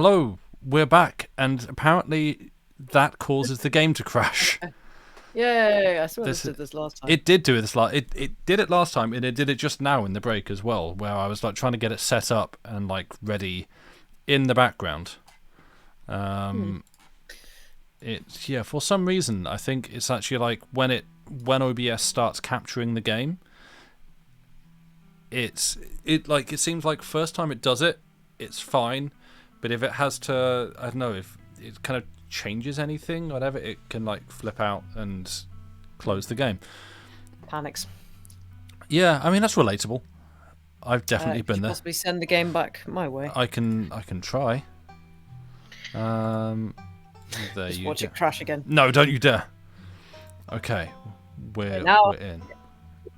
hello, we're back, and apparently that causes the game to crash. Yay! I swear this did this last time. It did do this It did it last time, and it did it just now in the break as well, where I was like trying to get it set up and like ready in the background. It's for some reason I think it's actually like when OBS starts capturing the game. It seems like first time it does it, it's fine, but if it has to, I don't know, if it kind of changes anything, whatever, it can like flip out and close the game. Panics. Yeah, I mean that's relatable. I've definitely been there. Possibly send the game back my way. I can try. There Just you watch go. it crash again. No, don't you dare. Okay, we're in.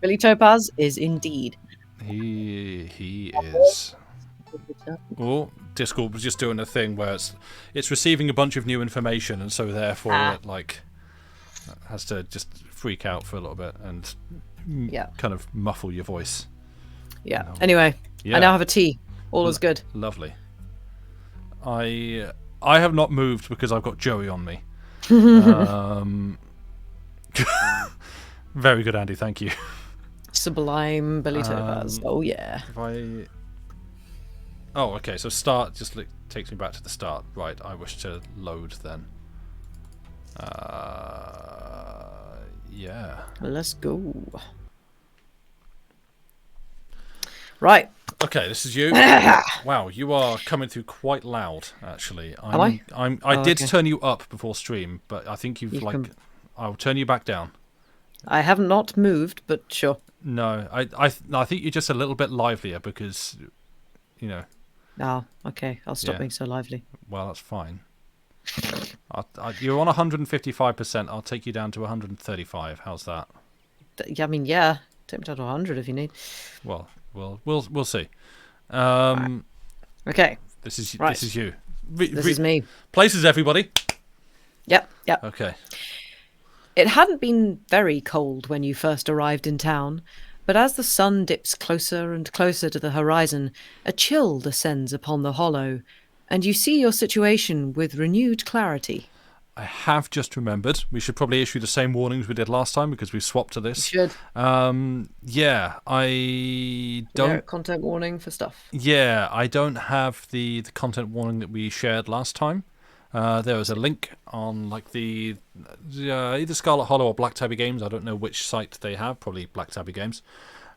Billy Topaz is indeed. He is. Oh, Discord was just doing a thing where it's receiving a bunch of new information, and so therefore it like has to just freak out for a little bit and kind of muffle your voice. Yeah. Anyway, I now have a tea. All is good. Lovely. I have not moved because I've got Joey on me. Very good, Andy. Thank you. Sublime Billy Topaz. Oh yeah. Oh, okay. So start just takes me back to the start. Right. I wish to load then. Yeah. Let's go. Right. Okay, this is you. Wow, you are coming through quite loud. Actually, Am I? I did turn you up before stream, but I think I'll turn you back down. I have not moved, but sure. No, I think you're just a little bit livelier because, you know. Oh, okay. I'll stop being so lively. Well, that's fine. You're on 155%. I'll take you down to 135. How's that? I mean, yeah. Take me down to 100 if you need. Well, we'll see. Okay. This is right. This is you. This is me. Places, everybody. Yep. Okay. It hadn't been very cold when you first arrived in town, but as the sun dips closer and closer to the horizon, a chill descends upon the hollow, and you see your situation with renewed clarity. I have just remembered. We should probably issue the same warnings we did last time because we've swapped to this. We should. Yeah, I don't... Content warning for stuff. Yeah, I don't have the content warning that we shared last time. There was a link on like the either Scarlet Hollow or Black Tabby Games. I don't know which site they have. Probably Black Tabby Games.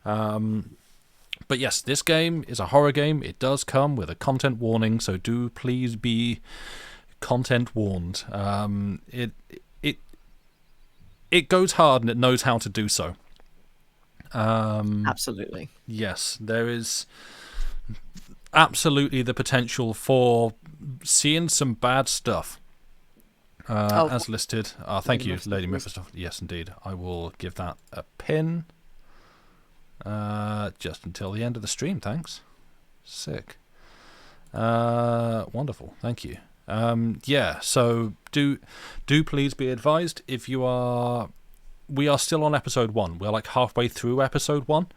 But yes, this game is a horror game. It does come with a content warning, so do please be content warned. It goes hard and it knows how to do so. Absolutely. Yes, there is absolutely the potential for seeing some bad stuff. As listed. Thank you, Lady Mephistophel. Yes, indeed. I will give that a pin. Just until the end of the stream, thanks. Sick. Wonderful, thank you. So do please be advised if you are... We are still on episode 1. We're like halfway through episode 1.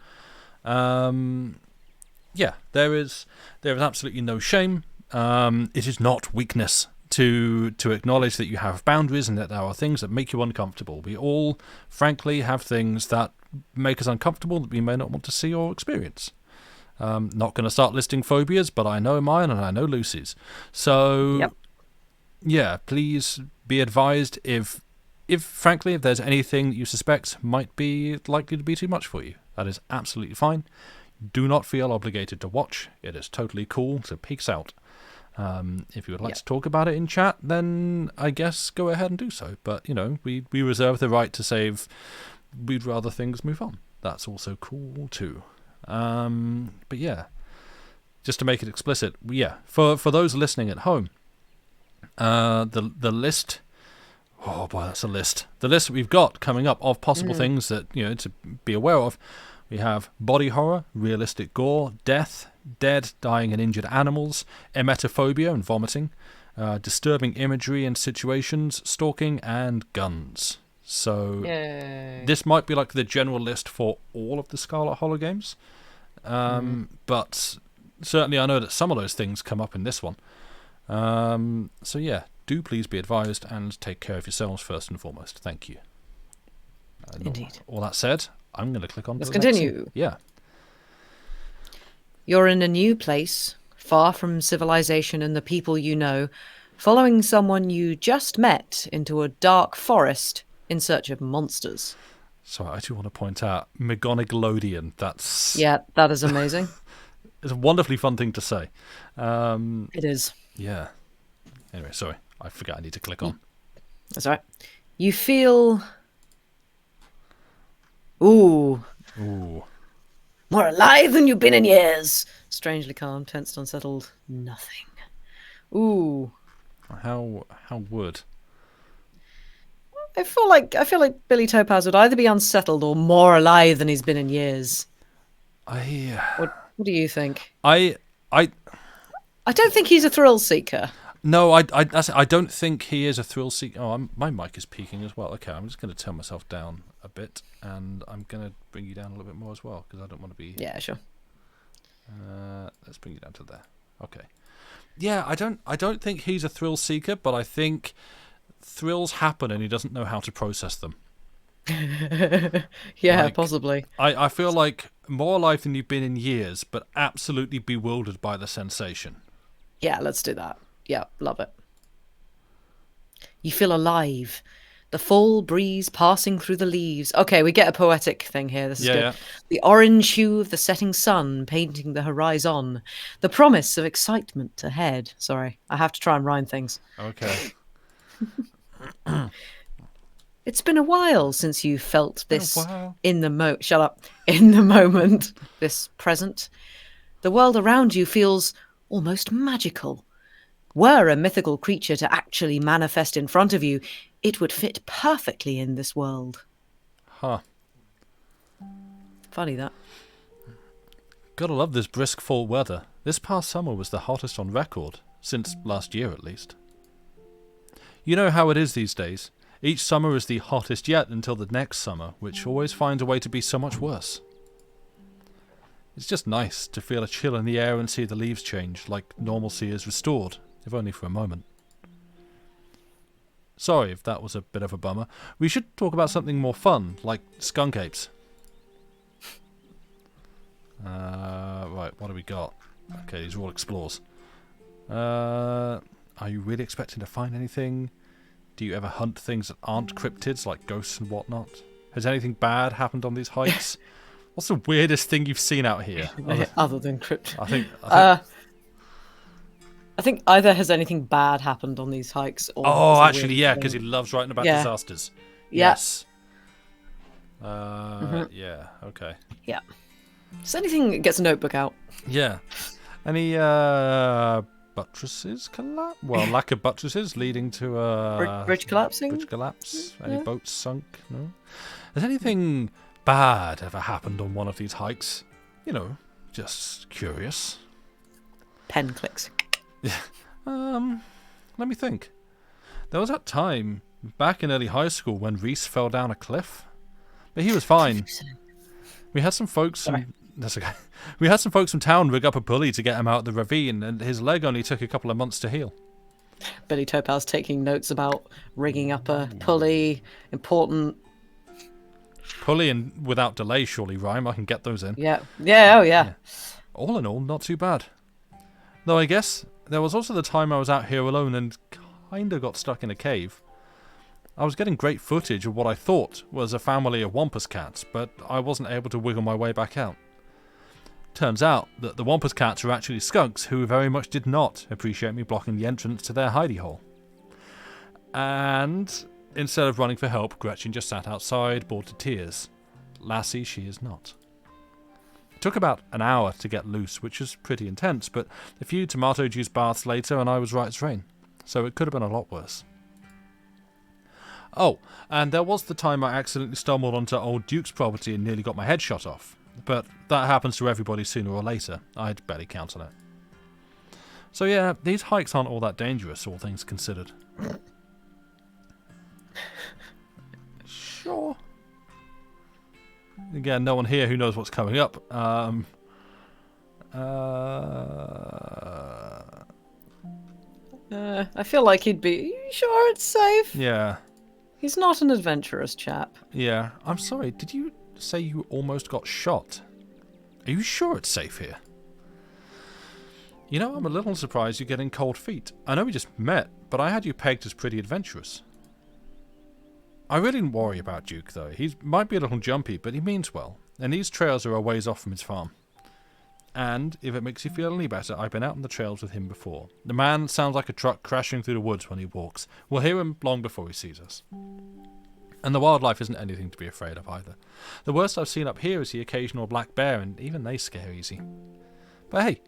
There is absolutely no shame. It is not weakness to acknowledge that you have boundaries and that there are things that make you uncomfortable. We all, frankly, have things that make us uncomfortable that we may not want to see or experience. Not going to start listing phobias, but I know mine and I know Lucy's. So, please be advised if frankly, if there's anything that you suspect might be likely to be too much for you. That is absolutely fine. Do not feel obligated to watch. It is totally cool to peek out. If you would like to talk about it in chat, then I guess go ahead and do so. But, you know, we reserve the right to say we'd rather things move on. That's also cool too. But yeah, just to make it explicit, for those listening at home, the list... Oh boy, that's a list. The list that we've got coming up of possible things that, you know, to be aware of. We have body horror, realistic gore, death, dead, dying and injured animals, emetophobia and vomiting, disturbing imagery and situations, stalking, and guns. So this might be like the general list for all of the Scarlet Hollow games. But certainly I know that some of those things come up in this one. So yeah, do please be advised and take care of yourselves first and foremost. Thank you. Indeed. All that said, I'm going to click on to Let's the next continue. scene. Yeah. You're in a new place, far from civilization and the people you know, following someone you just met into a dark forest in search of monsters. So I do want to point out McGonagallodian. That's Yeah, that is amazing. it's a wonderfully fun thing to say. It is. Yeah. Anyway, sorry. I forgot I need to click on. That's right. You feel... Ooh. Ooh. More alive than you've been in years. Strangely calm, tensed, unsettled. Nothing. Ooh. How would? I feel like Billy Topaz would either be unsettled or more alive than he's been in years. What do you think? I don't think he's a thrill seeker. No, I don't think he is a thrill seeker. Oh, my mic is peaking as well. Okay, I'm just going to turn myself down a bit, and I'm going to bring you down a little bit more as well, because I don't want to be... Yeah, sure. Let's bring you down to there. Okay. Yeah, I don't think he's a thrill seeker, but I think thrills happen and he doesn't know how to process them. Yeah, possibly. I feel like more alive than you've been in years, but absolutely bewildered by the sensation. Yeah, let's do that. Yeah, love it. You feel alive. The fall breeze passing through the leaves. Okay, we get a poetic thing here. This is good. Yeah. The orange hue of the setting sun painting the horizon. The promise of excitement ahead. Sorry, I have to try and rhyme things. Okay. It's been a while since you felt this in the Shut up. In the moment, this present. The world around you feels almost magical. Were a mythical creature to actually manifest in front of you, it would fit perfectly in this world. Huh. Funny that. Gotta love this brisk fall weather. This past summer was the hottest on record, since last year at least. You know how it is these days. Each summer is the hottest yet until the next summer, which always finds a way to be so much worse. It's just nice to feel a chill in the air and see the leaves change, like normalcy is restored, if only for a moment. Sorry if that was a bit of a bummer. We should talk about something more fun, like skunk apes. Right, what do we got? Okay, these are all explores. Are you really expecting to find anything? Do you ever hunt things that aren't cryptids, like ghosts and whatnot? Has anything bad happened on these hikes? What's the weirdest thing you've seen out here? Other than cryptids. I think either has anything bad happened on these hikes, or... Oh, actually, yeah, because he loves writing about disasters. Yeah. Yes. Yeah, okay. Yeah. Just anything that gets a notebook out. Yeah. Any buttresses collapse? Well, lack of buttresses leading to a... Bridge collapsing? Bridge collapse? Any Yeah. boats sunk? No? Has anything bad ever happened on one of these hikes? You know, just curious. Pen clicks. Let me think. There was that time back in early high school when Reese fell down a cliff, but he was fine. We had some folks from that's okay. We had some folks from town rig up a pulley to get him out of the ravine, and his leg only took a couple of months to heal. Billy Topaz taking notes about rigging up a pulley. Important. Pulley and without delay, surely rhyme. I can get those in. Yeah. Yeah. Oh yeah. All in all, not too bad. Though I guess there was also the time I was out here alone and kinda got stuck in a cave. I was getting great footage of what I thought was a family of wampus cats, but I wasn't able to wiggle my way back out. Turns out that the wampus cats are actually skunks who very much did not appreciate me blocking the entrance to their hidey hole. And instead of running for help, Gretchen just sat outside, bored to tears. Lassie she is not. It took about an hour to get loose, which was pretty intense, but a few tomato juice baths later and I was right as rain. So it could have been a lot worse. Oh, and there was the time I accidentally stumbled onto old Duke's property and nearly got my head shot off. But that happens to everybody sooner or later. I'd barely count on it. So yeah, these hikes aren't all that dangerous, all things considered. Sure. Again, no one here who knows what's coming up. I feel like he'd be. Are you sure it's safe? Yeah. He's not an adventurous chap. Yeah. I'm sorry, did you say you almost got shot? Are you sure it's safe here? You know, I'm a little surprised you're getting cold feet. I know we just met, but I had you pegged as pretty adventurous. I really didn't worry about Duke, though. He might be a little jumpy, but he means well, and these trails are a ways off from his farm. And, if it makes you feel any better, I've been out on the trails with him before. The man sounds like a truck crashing through the woods when he walks. We'll hear him long before he sees us. And the wildlife isn't anything to be afraid of either. The worst I've seen up here is the occasional black bear, and even they scare easy. But hey,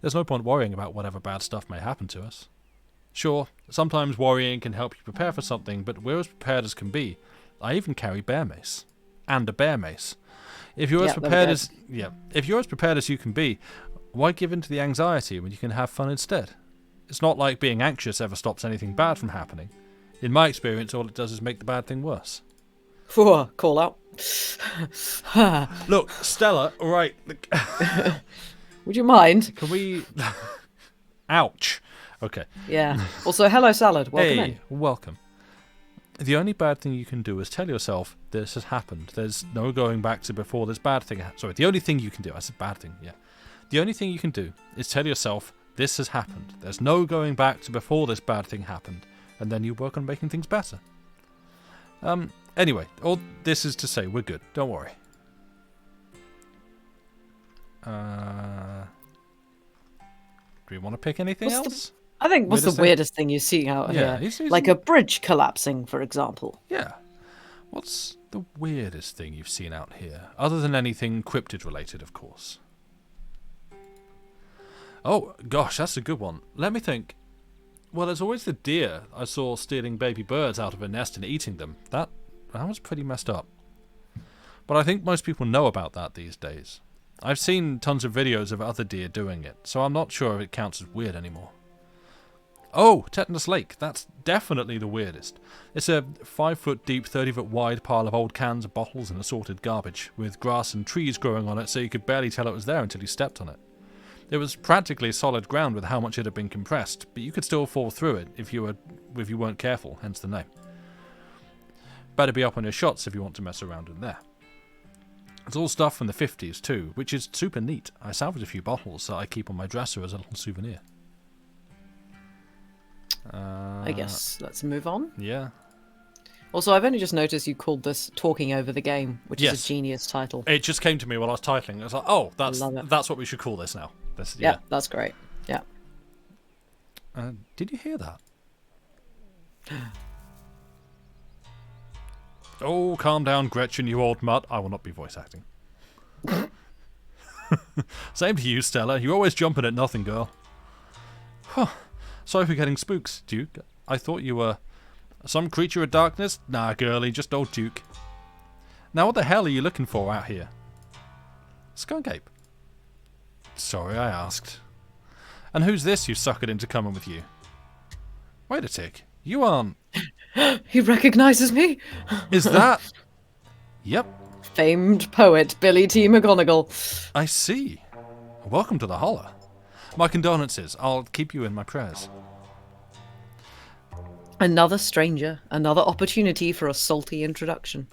there's no point worrying about whatever bad stuff may happen to us. Sure, sometimes worrying can help you prepare for something, but we're as prepared as can be. I even carry bear mace. And a bear mace. If you're as prepared as you can be, why give in to the anxiety when you can have fun instead? It's not like being anxious ever stops anything bad from happening. In my experience, all it does is make the bad thing worse. Call out. Look, Stella, alright. Would you mind? Can we... Ouch. Okay. Yeah. Also, hello, Salad. Welcome in. Welcome. The only bad thing you can do is tell yourself this has happened. There's no going back to before this bad thing happened. Sorry, the only thing you can do... I said bad thing, yeah. The only thing you can do is tell yourself this has happened. There's no going back to before this bad thing happened. And then you work on making things better. Anyway, all this is to say we're good. Don't worry. Do we want to pick anything else? I think what's the weirdest thing you've seen out here? Like a bridge collapsing, for example. Yeah. What's the weirdest thing you've seen out here? Other than anything cryptid related, of course. Oh, gosh, that's a good one. Let me think. Well, there's always the deer I saw stealing baby birds out of a nest and eating them. That was pretty messed up. But I think most people know about that these days. I've seen tons of videos of other deer doing it, so I'm not sure if it counts as weird anymore. Oh, Tetanus Lake. That's definitely the weirdest. It's a 5-foot deep, 30-foot wide pile of old cans, bottles, and assorted garbage, with grass and trees growing on it so you could barely tell it was there until you stepped on it. It was practically solid ground with how much it had been compressed, but you could still fall through it if you weren't careful, hence the name. Better be up on your shots if you want to mess around in there. It's all stuff from the 50s too, which is super neat. I salvaged a few bottles that I keep on my dresser as a little souvenir. I guess let's move on. Yeah. Also, I've only just noticed you called this Talking Over the Game, which is a genius title. It just came to me while I was titling. I was like, oh, that's what we should call this now. Yeah, that's great. Yeah. Did you hear that? Oh, calm down, Gretchen, you old mutt. I will not be voice acting. Same to you, Stella. You're always jumping at nothing, girl. Huh. Sorry for getting spooks, Duke. I thought you were some creature of darkness. Nah, girlie, just old Duke. Now, what the hell are you looking for out here? Skunk ape. Sorry, I asked. And who's this you suckered into coming with you? Wait a tick. You aren't... He recognizes me? Is that... Yep. Famed poet Billy T. McGonagall. I see. Welcome to the Holler. My condolences. I'll keep you in my prayers. Another stranger. Another opportunity for a salty introduction.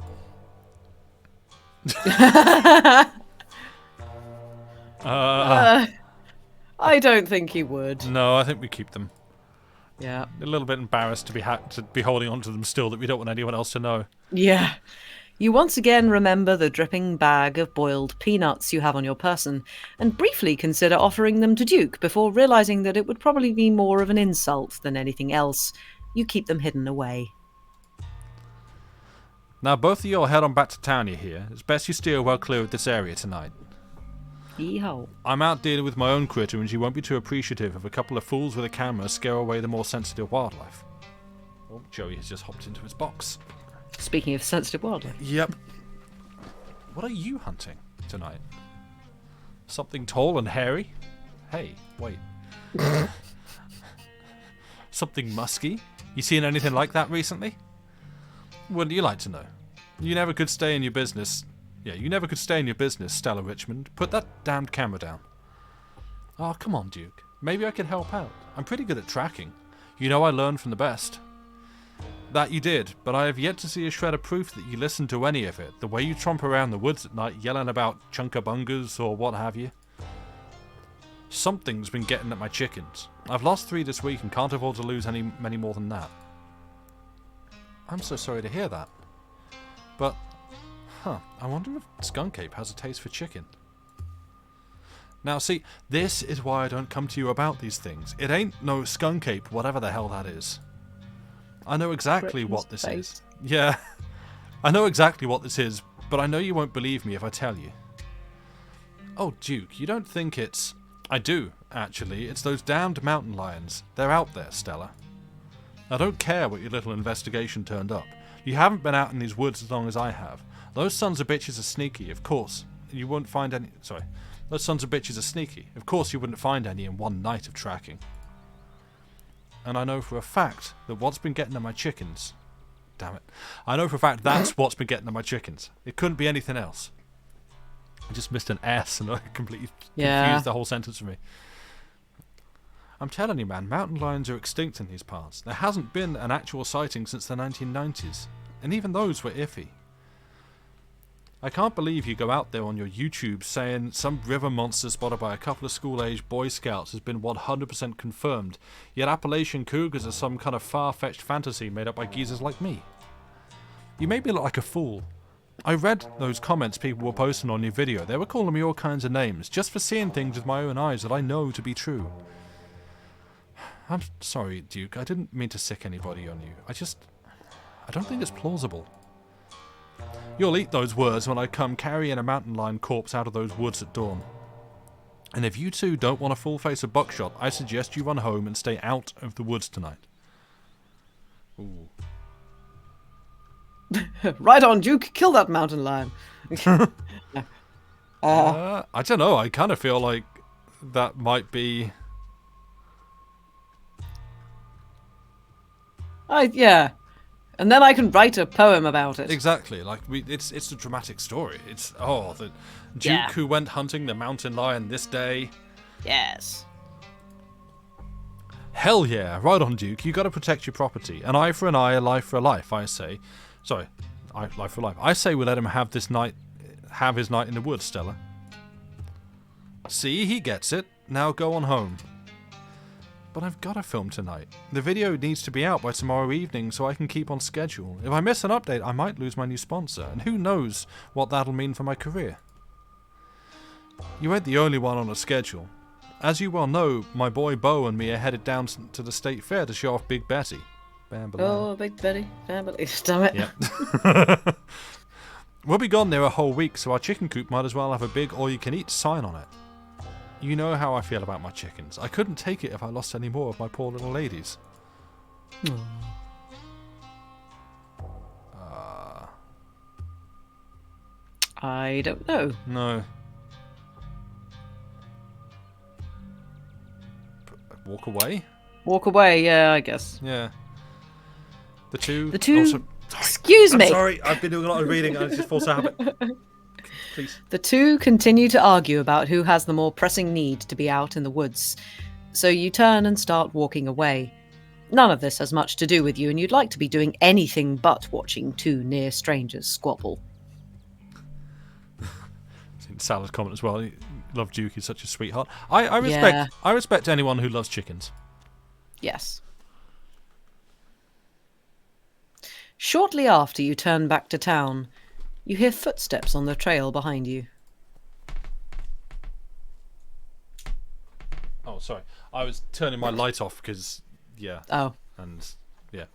I don't think he would. No, I think we keep them. Yeah. A little bit embarrassed to be holding on to them still, that we don't want anyone else to know. Yeah. You once again remember the dripping bag of boiled peanuts you have on your person, and briefly consider offering them to Duke before realizing that it would probably be more of an insult than anything else. You keep them hidden away. Now both of you will head on back to town, you hear. It's best you steer well clear of this area tonight. Yeehaw. I'm out dealing with my own critter, and she won't be too appreciative of a couple of fools with a camera scare away the more sensitive wildlife. Oh, Joey has just hopped into his box. Speaking of sensitive wildlife. Yep. What are you hunting tonight? Something tall and hairy? Hey, wait. Something musky? You seen anything like that recently? Wouldn't you like to know? You never could stay in your business. Yeah, you never could stay in your business, Stella Richmond. Put that damned camera down. Oh, come on, Duke. Maybe I can help out. I'm pretty good at tracking. You know I learned from the best. That you did, but I have yet to see a shred of proof that you listened to any of it. The way you tromp around the woods at night yelling about chunkabungas or what have you. Something's been getting at my chickens. I've lost 3 this week and can't afford to lose many more than that. I'm so sorry to hear that. But, I wonder if Skunk Ape has a taste for chicken. Now see, this is why I don't come to you about these things. It ain't no Skunk Ape, whatever the hell that is. I know exactly what this is. Yeah, I know exactly what this is, but I know you won't believe me if I tell you. Oh, Duke, you don't think it's... I do, actually. It's those damned mountain lions. They're out there, Stella. I don't care what your little investigation turned up. You haven't been out in these woods as long as I have. Those sons of bitches are sneaky, of course. You wouldn't find any... Sorry. Those sons of bitches are sneaky. Of course you wouldn't find any in one night of tracking. And I know for a fact that what's been getting to my chickens... Damn it. I know for a fact that's what's been getting to my chickens. It couldn't be anything else. I just missed an S and I completely confused the whole sentence for me. I'm telling you, man, mountain lions are extinct in these parts. There hasn't been an actual sighting since the 1990s. And even those were iffy. I can't believe you go out there on your YouTube saying some river monster spotted by a couple of school-aged Boy Scouts has been 100% confirmed, yet Appalachian cougars are some kind of far-fetched fantasy made up by geezers like me. You made me look like a fool. I read those comments people were posting on your video. They were calling me all kinds of names, just for seeing things with my own eyes that I know to be true. I'm sorry, Duke. I didn't mean to sick anybody on you. I don't think it's plausible. You'll eat those words when I come carrying a mountain lion corpse out of those woods at dawn. And if you two don't want a full face of buckshot, I suggest you run home and stay out of the woods tonight. Ooh. Right on, Duke. Kill that mountain lion. I don't know. I kind of feel like that might be... Yeah. And then I can write a poem about it. Exactly. Like it's a dramatic story. It's the Duke who went hunting the mountain lion this day. Yes. Hell yeah! Right on, Duke. You got to protect your property. An eye for an eye, a life for a life. I say. Sorry, life for life. I say we let him have his night in the woods, Stella. See, he gets it. Now go on home. But I've got to film tonight. The video needs to be out by tomorrow evening so I can keep on schedule. If I miss an update, I might lose my new sponsor, and who knows what that'll mean for my career. You ain't the only one on a schedule. As you well know, my boy Bo and me are headed down to the state fair to show off Big Betty. Oh, Big Betty. Damn it. Yep. We'll be gone there a whole week, so our chicken coop might as well have a big all-you-can-eat sign on it. You know how I feel about my chickens. I couldn't take it if I lost any more of my poor little ladies. I don't know. No. Walk away? Walk away, yeah, I guess. Yeah. The two... Excuse me! I'm sorry, I've been doing a lot of reading and it's just force habit. Please. The two continue to argue about who has the more pressing need to be out in the woods. So you turn and start walking away. None of this has much to do with you, and you'd like to be doing anything but watching two near strangers squabble. Salad comment as well. Love Duke, he's such a sweetheart. I respect anyone who loves chickens. Yes. Shortly after you turn back to town, you hear footsteps on the trail behind you. Oh, sorry. I was turning my light off because, yeah. Oh. And, yeah.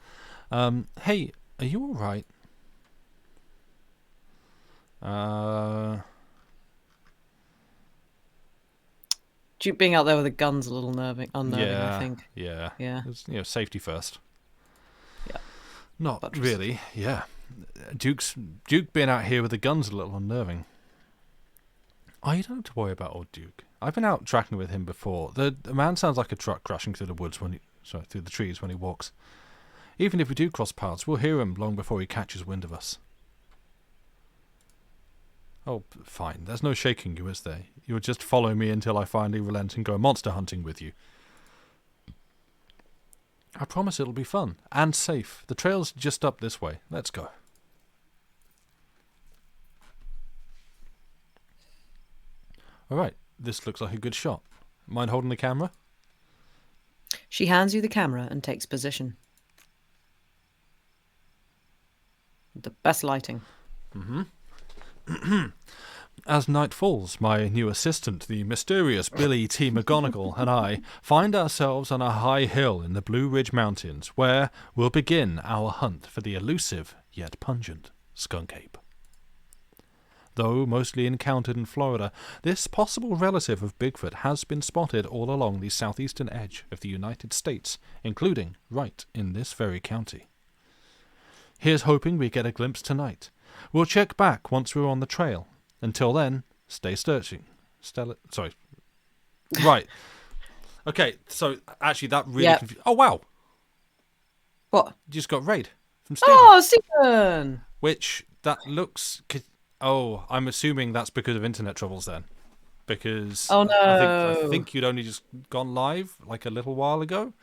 Hey, are you alright? Duke being out there with the gun's a little unnerving, I think. Yeah. Yeah. It's, safety first. Yeah. Not really, yeah. Duke being out here with the gun's a little unnerving. Oh, you don't have to worry about old Duke. I've been out tracking with him before. The man sounds like a truck crashing through the woods through the trees when he walks. Even if we do cross paths, we'll hear him long before he catches wind of us. Oh, fine. There's no shaking you, is there? You would just follow me until I finally relent and go monster hunting with you. I promise it'll be fun and safe. The trail's just up this way. Let's go. All right, this looks like a good shot. Mind holding the camera? She hands you the camera and takes position. The best lighting. As night falls, my new assistant, the mysterious Billy T. McGonagall, and I find ourselves on a high hill in the Blue Ridge Mountains, where we'll begin our hunt for the elusive yet pungent skunk ape. Though mostly encountered in Florida, this possible relative of Bigfoot has been spotted all along the southeastern edge of the United States, including right in this very county. Here's hoping we get a glimpse tonight. We'll check back once we're on the trail. Until then, stay searching. Right. Okay, so actually that really Oh, wow. What? You just got raid from Stephen. Oh, Stephen! Which, that looks... Oh, I'm assuming that's because of internet troubles then. Because oh, no. I think you'd only just gone live like a little while ago.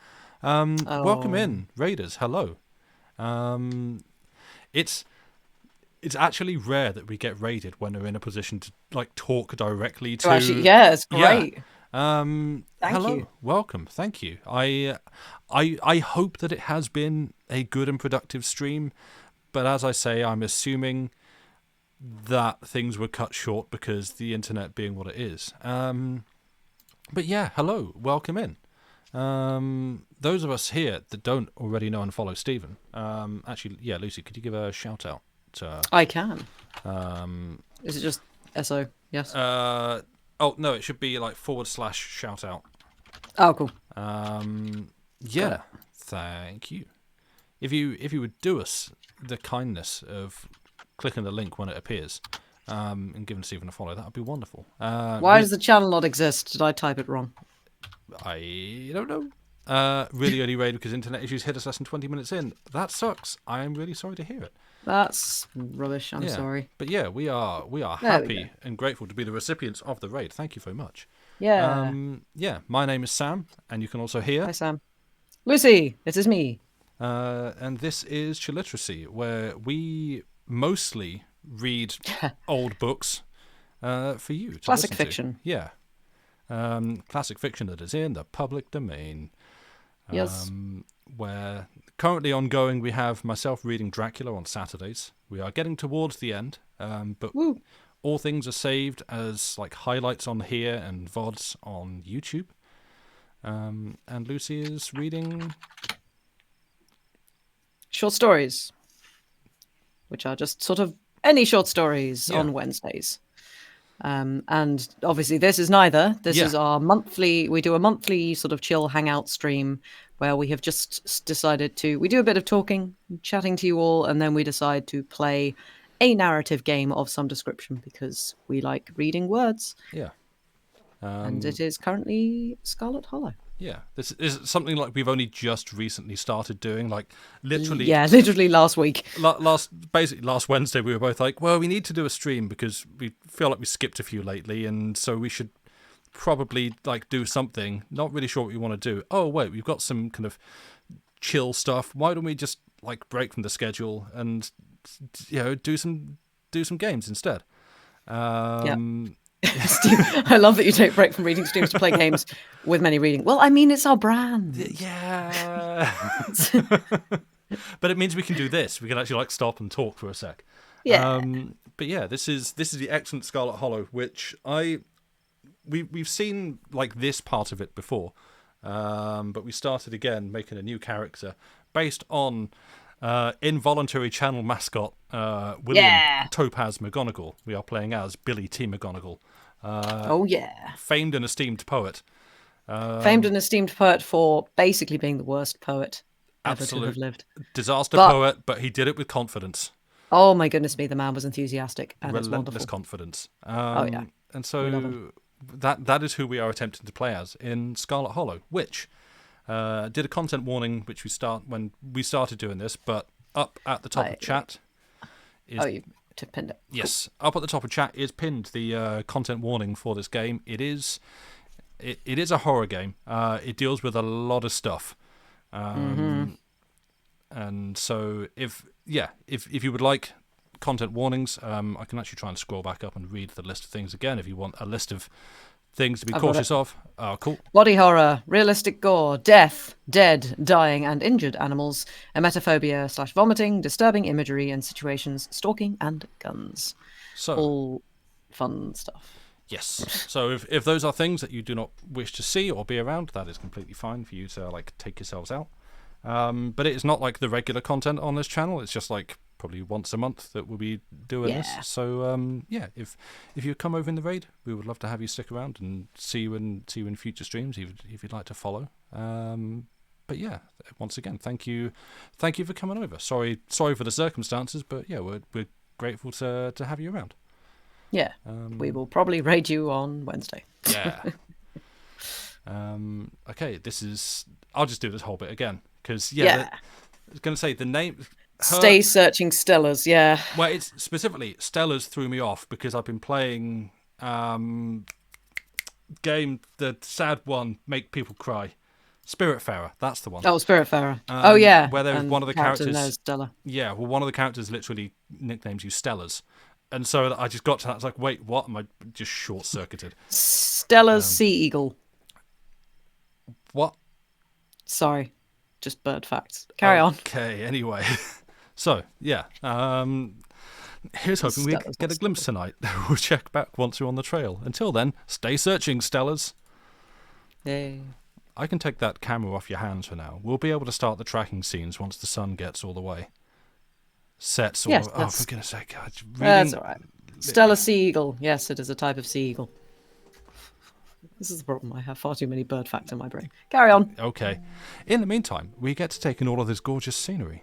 Welcome in, raiders. Hello. It's actually rare that we get raided when we're in a position to like talk directly to. Actually, yeah, it's great. Thank hello, you. welcome, thank you. I hope that it has been a good and productive stream, but as I say, I'm assuming that things were cut short because the internet being what it is. But yeah, hello, welcome in. Those of us here that don't already know and follow Stephen, actually, yeah, Lucy, could you give a shout out? I can. Is it just SO? Yes. Oh no, it should be like / shout out. Oh, cool. Yeah, thank you. If you would do us the kindness of clicking the link when it appears, and giving Stephen a follow, that would be wonderful. Why does the channel not exist? Did I type it wrong? I don't know. Really only raid because internet issues hit us less than 20 minutes in. That sucks. I am really sorry to hear it. That's rubbish. I'm sorry. But yeah, we are happy and grateful to be the recipients of the raid. Thank you very much. Yeah. My name is Sam, and you can also hear. Hi, Sam. Lucy, it is me. And this is Chilliteracy, where we mostly read old books for you. Classic fiction. Yeah. Classic fiction that is in the public domain. Yes. Where currently ongoing, we have myself reading Dracula on Saturdays. We are getting towards the end, but all things are saved as like highlights on here and VODs on YouTube. And Lucy is reading short stories, which are just sort of any short stories on Wednesdays. And obviously this is neither. This is our monthly, we do a monthly sort of chill hangout stream where we have just decided we do a bit of talking, chatting to you all, and then we decide to play a narrative game of some description because we like reading words. Yeah. And it is currently Scarlet Hollow. Yeah, this is something like we've only just recently started doing, like literally. Yeah, literally last week. Basically last Wednesday, we were both like, well, we need to do a stream because we feel like we skipped a few lately, and so we should probably like do something. Not really sure what we want to do. Oh wait, we've got some kind of chill stuff. Why don't we just like break from the schedule and do some games instead? Steve, I love that you take a break from reading streams to play games with many reading. Well, I mean, it's our brand. Yeah. But it means we can do this. We can actually like stop and talk for a sec. Yeah. But yeah, this is the excellent Scarlet Hollow, which we've seen like this part of it before. But we started again making a new character based on involuntary channel mascot William Topaz McGonagall. We are playing as Billy T. McGonagall. Famed and esteemed poet. Famed and esteemed poet for basically being the worst poet ever to have lived. Disaster poet, but he did it with confidence. Oh my goodness me, the man was enthusiastic and it's wonderful. Relentless confidence. And so that is who we are attempting to play as in Scarlet Hollow, which did a content warning which when we started doing this, but up at the top of chat is you pinned it. Yes, up at the top of chat is pinned the content warning for this game. It is a horror game. It deals with a lot of stuff. And so if you would like content warnings, I can actually try and scroll back up and read the list of things again if you want a list of things to be cautious of. Cool. Body horror, realistic gore, death, dead, dying and injured animals, emetophobia / vomiting, disturbing imagery and situations, stalking and guns. So all fun stuff. Yes. So if those are things that you do not wish to see or be around, that is completely fine for you to like take yourselves out. But it is not like the regular content on this channel. It's just like probably once a month that we'll be doing this. So if you come over in the raid, we would love to have you stick around and see you in future streams if you'd like to follow. But yeah, once again, thank you for coming over. Sorry for the circumstances, but yeah, we're grateful to have you around. Yeah, we will probably raid you on Wednesday. Yeah. Okay, I'll just do this whole bit again because I was going to say the name. Stay searching Stellas. Yeah. Well, it's specifically Stellas threw me off because I've been playing game, the sad one, make people cry. Spiritfarer, that's the one. Oh, Spiritfarer. Oh yeah. Where there's one of the characters. Stella. Yeah, well, one of the characters literally nicknames you Stellas. And so I just got to that. I was like, wait, what? Am I just short-circuited? Stella's sea eagle. What? Sorry. Just bird facts. Carry on. Okay, anyway. So, yeah. Here's hoping we get a glimpse tonight. We'll check back once we're on the trail. Until then, stay searching, Stellas. Yay. I can take that camera off your hands for now. We'll be able to start the tracking scenes once the sun gets all the way. Sets all for goodness sake. That's all right. Stella sea eagle. Yes, it is a type of sea eagle. This is the problem. I have far too many bird facts in my brain. Carry on. Okay. In the meantime, we get to take in all of this gorgeous scenery.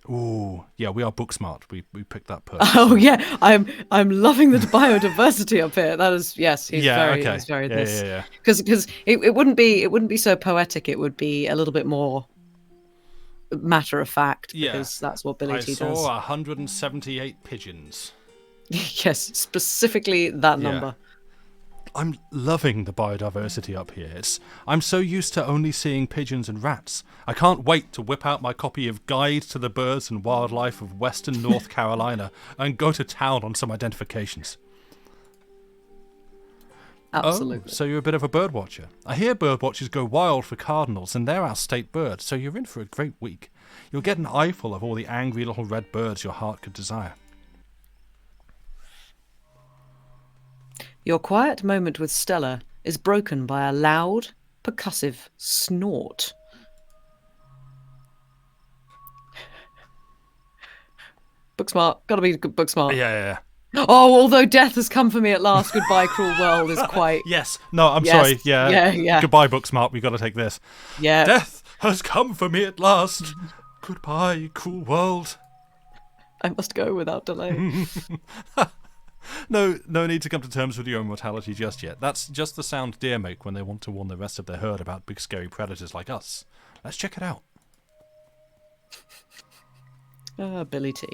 Ooh, yeah, we are book smart. We picked that person. Oh yeah, I'm loving the biodiversity up here. That is he's very this. Yeah. Because it wouldn't be so poetic. It would be a little bit more matter of fact because that's what Billy T does. I saw 178 pigeons. Yes, specifically that number. I'm loving the biodiversity up here. I'm so used to only seeing pigeons and rats. I can't wait to whip out my copy of Guide to the Birds and Wildlife of Western North Carolina and go to town on some identifications. Absolutely. Oh, so you're a bit of a bird watcher. I hear bird watchers go wild for cardinals, and they're our state bird, so you're in for a great week. You'll get an eyeful of all the angry little red birds your heart could desire. Your quiet moment with Stella is broken by a loud, percussive snort. Book smart. Gotta be book smart. Yeah. Oh, although death has come for me at last, goodbye, cruel world is quite... Yes. No, I'm sorry. Yeah. Goodbye, book smart. We got to take this. Yeah. Death has come for me at last. Goodbye, cruel world. I must go without delay. No need to come to terms with your own mortality just yet. That's just the sound deer make when they want to warn the rest of their herd about big scary predators like us. Let's check it out. Billy T.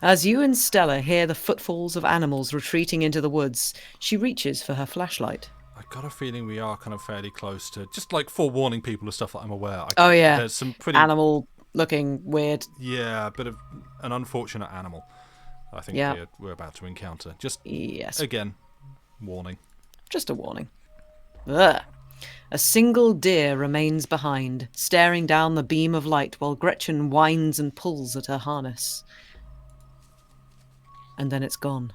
As you and Stella hear the footfalls of animals retreating into the woods, she reaches for her flashlight. I've got a feeling we are kind of fairly close to just like forewarning people of stuff that I'm aware. There's some pretty animal looking weird. Yeah, a bit of an unfortunate animal. I think we're about to encounter. Just again, warning. Just a warning. Ugh. A single deer remains behind, staring down the beam of light while Gretchen whines and pulls at her harness. And then it's gone.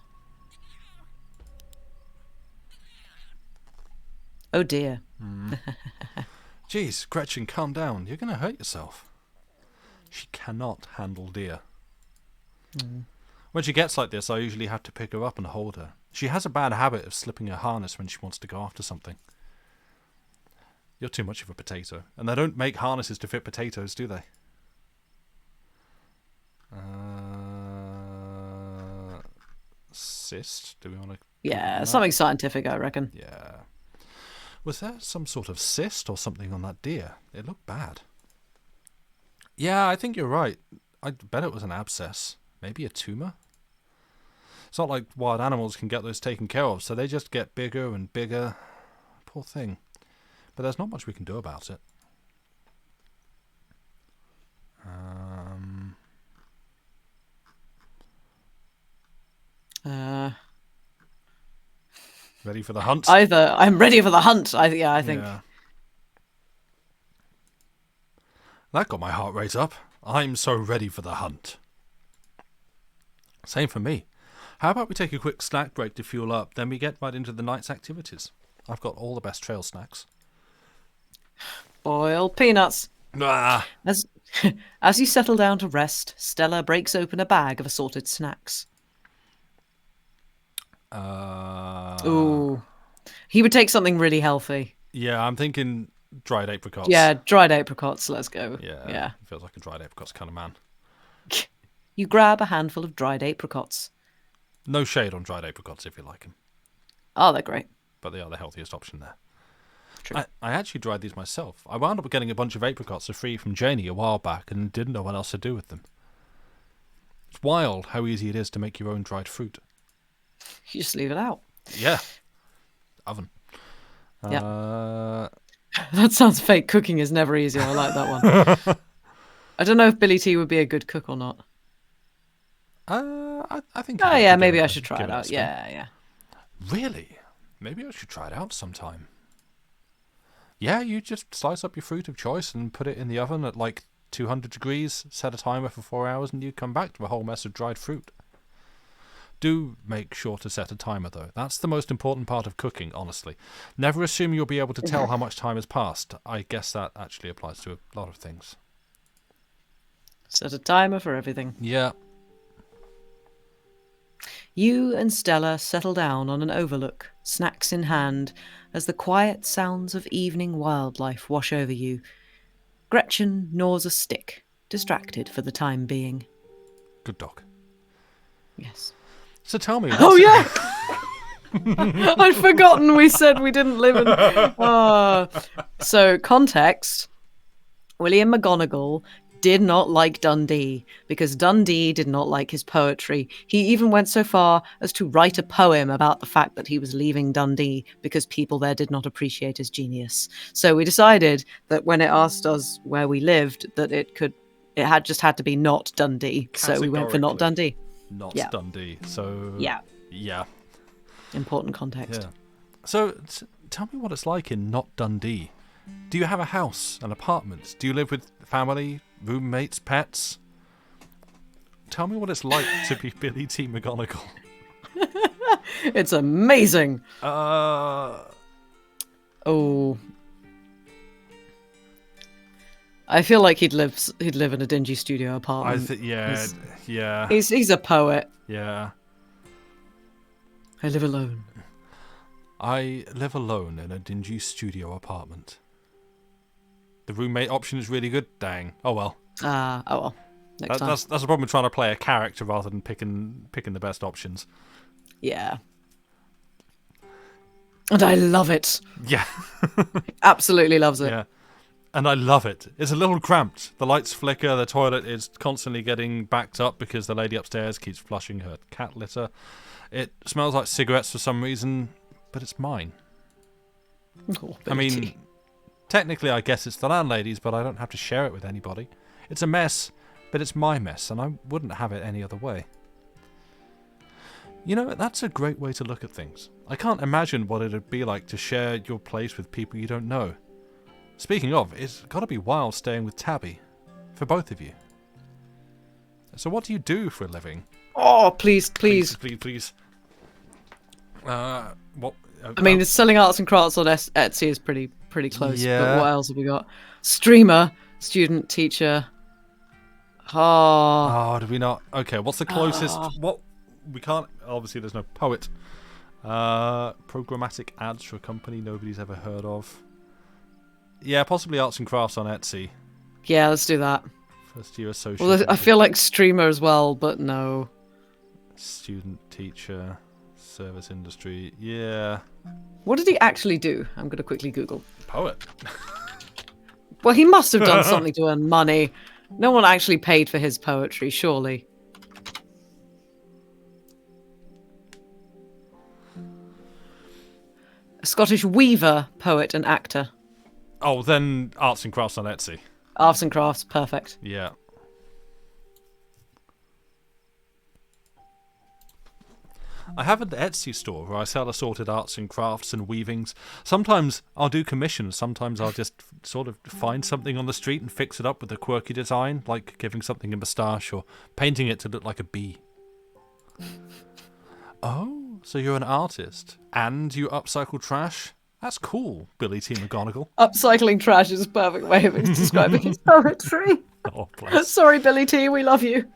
Oh dear. Jeez, Gretchen, calm down. You're going to hurt yourself. She cannot handle deer. When she gets like this, I usually have to pick her up and hold her. She has a bad habit of slipping her harness when she wants to go after something. You're too much of a potato. And they don't make harnesses to fit potatoes, do they? Cyst? Do we want to... Yeah, something scientific, I reckon. Yeah. Was there some sort of cyst or something on that deer? It looked bad. Yeah, I think you're right. I bet it was an abscess. Maybe a tumour? It's not like wild animals can get those taken care of, so they just get bigger and bigger. Poor thing. But there's not much we can do about it. Ready for the hunt? Either I'm ready for the hunt. I think. Yeah. That got my heart rate up. I'm so ready for the hunt. Same for me. How about we take a quick snack break to fuel up, then we get right into the night's activities. I've got all the best trail snacks. Boiled peanuts. Ah. As you settle down to rest, Stella breaks open a bag of assorted snacks. Ooh. He would take something really healthy. Yeah, I'm thinking dried apricots. Yeah, dried apricots. Let's go. Yeah. Feels like a dried apricots kind of man. You grab a handful of dried apricots. No shade on dried apricots if you like them. Oh, they're great. But they are the healthiest option there. True. I actually dried these myself. I wound up getting a bunch of apricots for free from Janie a while back and didn't know what else to do with them. It's wild how easy it is to make your own dried fruit. You just leave it out. Yeah. Oven. Yeah. That sounds fake. Cooking is never easy. I like that one. I don't know if Billy T would be a good cook or not. I think. Oh yeah, maybe I should try it out. Yeah. Really? Maybe I should try it out sometime. Yeah, you just slice up your fruit of choice and put it in the oven at like 200 degrees, set a timer for 4 hours, and you come back to a whole mess of dried fruit. Do make sure to set a timer, though. That's the most important part of cooking, honestly. Never assume you'll be able to tell how much time has passed. I guess that actually applies to a lot of things. Set a timer for everything. Yeah. You and Stella settle down on an overlook, snacks in hand, as the quiet sounds of evening wildlife wash over you. Gretchen gnaws a stick, distracted for the time being. Good dog. Yes. So tell me. Oh, yeah! I'd forgotten we said we didn't live in... So, context. William McGonagall did not like Dundee because Dundee did not like his poetry. He even went so far as to write a poem about the fact that he was leaving Dundee because people there did not appreciate his genius. So we decided that when it asked us where we lived, that it had to be not Dundee. So we went for not Dundee. Not Dundee. So yeah. Important context. Yeah. So tell me what it's like in not Dundee. Do you have a house, an apartment? Do you live with family, roommates, pets? Tell me what it's like to be Billy T. McGonagall. It's amazing. Oh. I feel like he'd live in a dingy studio apartment. Yeah. He's a poet. Yeah. I live alone. I live alone in a dingy studio apartment. The roommate option is really good. Dang. Oh well. Next time. That's the problem with trying to play a character rather than picking the best options. Yeah. And I love it. Yeah. Absolutely loves it. Yeah. And I love it. It's a little cramped. The lights flicker. The toilet is constantly getting backed up because the lady upstairs keeps flushing her cat litter. It smells like cigarettes for some reason, but it's mine. Oh, I mean, technically I guess it's the landlady's, but I don't have to share it with anybody. It's a mess, but it's my mess, and I wouldn't have it any other way. You know, that's a great way to look at things. I can't imagine what it'd be like to share your place with people you don't know. Speaking of, it's got to be wild staying with Tabby. For both of you. So what do you do for a living? Oh, please. Please. What? I mean, selling arts and crafts on Etsy is pretty close. Yeah. But what else have we got? Streamer, student, teacher. Oh, did we not? Okay, what's the closest? What? We can't. Obviously, there's no poet. Programmatic ads for a company nobody's ever heard of. Yeah, possibly arts and crafts on Etsy. Yeah, let's do that. First year associate. Well, I feel like streamer as well, but no. Student, teacher, service industry. Yeah. What did he actually do? I'm going to quickly Google. Poet. Well, he must have done something to earn money. No one actually paid for his poetry, surely. A Scottish weaver, poet, and actor. Oh, then arts and crafts on Etsy. Arts and crafts, perfect. Yeah. I have an Etsy store where I sell assorted arts and crafts and weavings. Sometimes I'll do commissions. Sometimes I'll just sort of find something on the street and fix it up with a quirky design, like giving something a moustache or painting it to look like a bee. Oh, so you're an artist and you upcycle trash? That's cool, Billy T. McGonagall. Upcycling trash is a perfect way of describing his poetry. Oh, bless. Sorry, Billy T, we love you.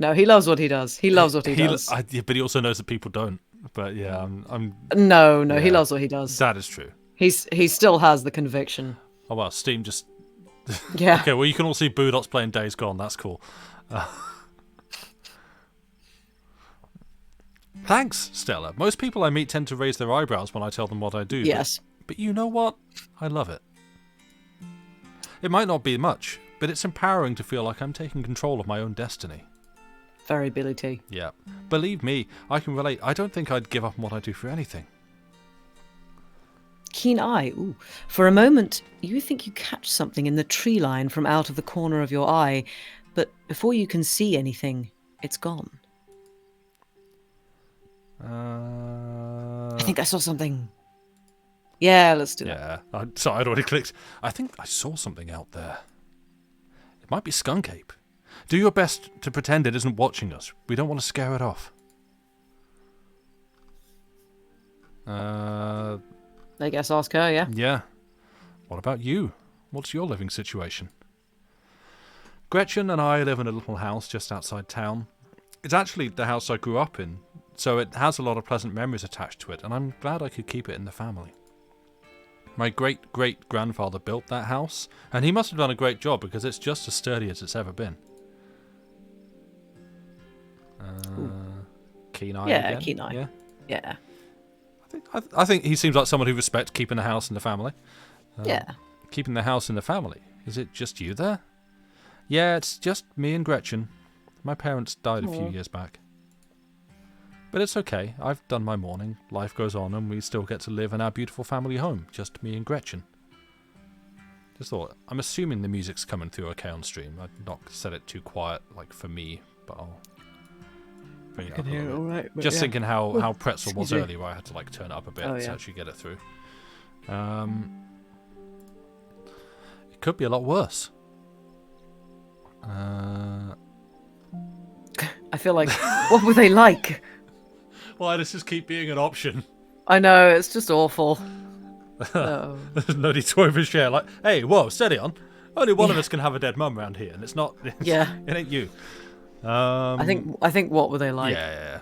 No, he loves what he does. He loves what he does. Yeah, but he also knows that people don't. But yeah, I'm No, yeah, he loves what he does. That is true. He still has the conviction. Oh, well, Steam just... Yeah. Okay, well, you can all see Boodots playing Days Gone. That's cool. Thanks, Stella. Most people I meet tend to raise their eyebrows when I tell them what I do. Yes. But you know what? I love it. It might not be much, but it's empowering to feel like I'm taking control of my own destiny. Very Billy T. Yeah. Believe me, I can relate. I don't think I'd give up on what I do for anything. Keen eye. Ooh. For a moment, you think you catch something in the tree line from out of the corner of your eye, but before you can see anything, it's gone. I think I saw something. Yeah, let's do that. Yeah. Sorry, I'd already clicked. I think I saw something out there. It might be Skunk Ape. Do your best to pretend it isn't watching us. We don't want to scare it off. I guess ask her, yeah? Yeah. What about you? What's your living situation? Gretchen and I live in a little house just outside town. It's actually the house I grew up in, so it has a lot of pleasant memories attached to it, and I'm glad I could keep it in the family. My great-great-grandfather built that house, and he must have done a great job because it's just as sturdy as it's ever been. Keen eye Yeah, again? keen eye. Yeah. I think he seems like someone who respects keeping the house in the family. Yeah. Keeping the house in the family. Is it just you there? Yeah, it's just me and Gretchen. My parents died a few years back. But it's okay. I've done my mourning. Life goes on and we still get to live in our beautiful family home. Just me and Gretchen. Just thought, I'm assuming the music's coming through okay on stream. I'd not set it too quiet, like for me, but I'll bring it up a little bit. All right, Just thinking how Pretzel was excuse me. earlier, where I had to like turn it up a bit to actually get it through. It could be a lot worse. I feel like, what were they like? Why does this keep being an option? I know, it's just awful. Oh. There's no need to overshare. Like, hey, whoa, steady on. Only one of us can have a dead mum around here, and it's not. Yeah. It ain't you. I think what were they like? Yeah.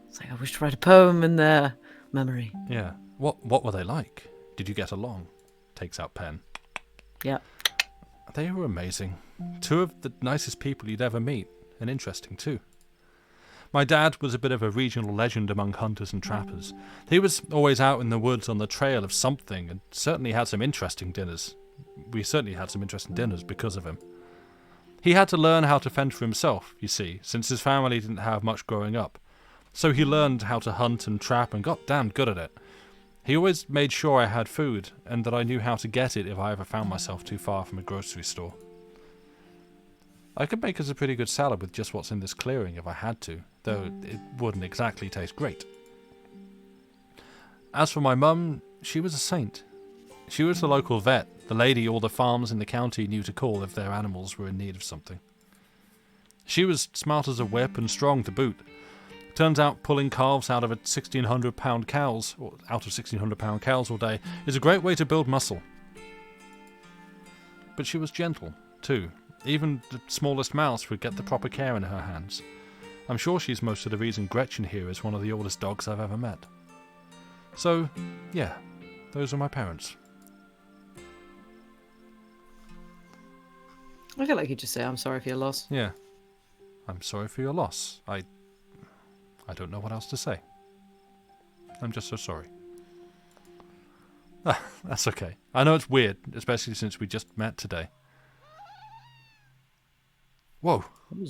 It's like I wish to write a poem in their memory. Yeah. What were they like? Did you get along? Takes out pen. Yeah. They were amazing. Two of the nicest people you'd ever meet, and interesting too. My dad was a bit of a regional legend among hunters and trappers. He was always out in the woods on the trail of something, and certainly had some interesting dinners. We certainly had some interesting dinners because of him. He had to learn how to fend for himself, you see, since his family didn't have much growing up. So he learned how to hunt and trap and got damn good at it. He always made sure I had food, and that I knew how to get it if I ever found myself too far from a grocery store. I could make us a pretty good salad with just what's in this clearing if I had to, though it wouldn't exactly taste great. As for my mum, she was a saint. She was the local vet, the lady all the farms in the county knew to call if their animals were in need of something. She was smart as a whip and strong to boot. Turns out pulling calves out of 1,600-pound cows, or out of 1,600-pound cows all day, is a great way to build muscle. But she was gentle, too. Even the smallest mouse would get the proper care in her hands. I'm sure she's most of the reason Gretchen here is one of the oldest dogs I've ever met. So, yeah, those are my parents. I feel like you just say, I'm sorry for your loss. Yeah. I'm sorry for your loss. I don't know what else to say. I'm just so sorry. That's okay. I know it's weird, especially since we just met today. Whoa. What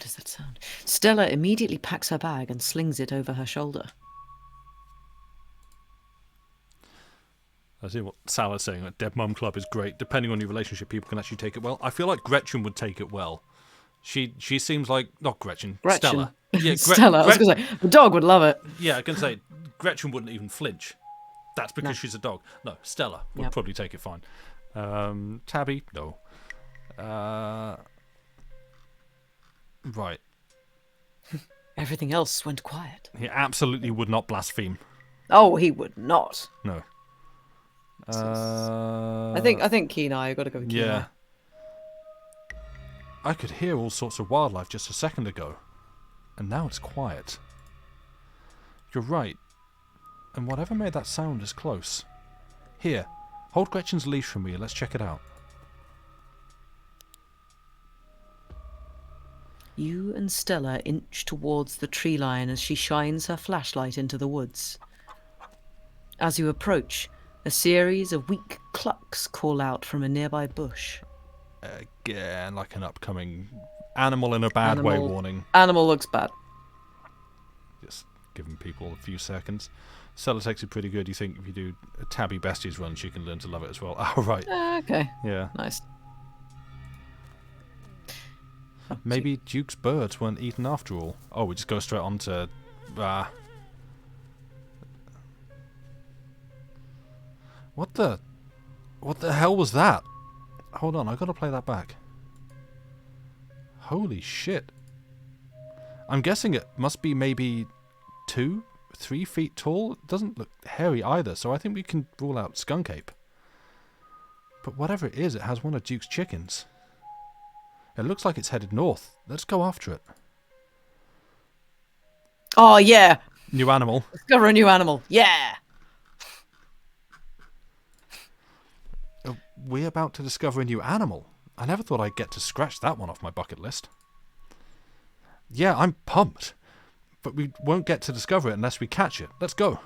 is that sound? Stella immediately packs her bag and slings it over her shoulder. I see what Salah's saying. Dead Mum Club is great. Depending on your relationship, people can actually take it well. I feel like Gretchen would take it well. She seems like not Gretchen. Gretchen. Stella. Yeah, Stella. I was going to say the dog would love it. Yeah, I can say Gretchen wouldn't even flinch. That's because she's a dog. No, Stella would probably take it fine. Tabby, no. Right. Everything else went quiet. He absolutely would not blaspheme. Oh, he would not. No. I think Key and I have got to go with Key. Yeah. I could hear all sorts of wildlife just a second ago, and now it's quiet. You're right. And whatever made that sound is close. Here, hold Gretchen's leash for me and let's check it out. You and Stella inch towards the tree line as she shines her flashlight into the woods. As you approach, a series of weak clucks call out from a nearby bush. Again, like an upcoming animal in a bad way warning. Animal looks bad. Just giving people a few seconds. Stella takes it pretty good. You think if you do a Tabby Besties run, she can learn to love it as well. Oh, right. Okay. Yeah. Nice. Maybe Duke's birds weren't eaten after all. Oh, we just go straight on to... What the hell was that? Hold on, I gotta play that back. Holy shit. I'm guessing it must be maybe 2-3 feet tall. It doesn't look hairy either, so I think we can rule out skunk ape. But whatever it is, it has one of Duke's chickens. It looks like it's headed north. Let's go after it. Oh, yeah. New animal. Discover a new animal. Yeah. Are we about to discover a new animal? I never thought I'd get to scratch that one off my bucket list. Yeah, I'm pumped. But we won't get to discover it unless we catch it. Let's go.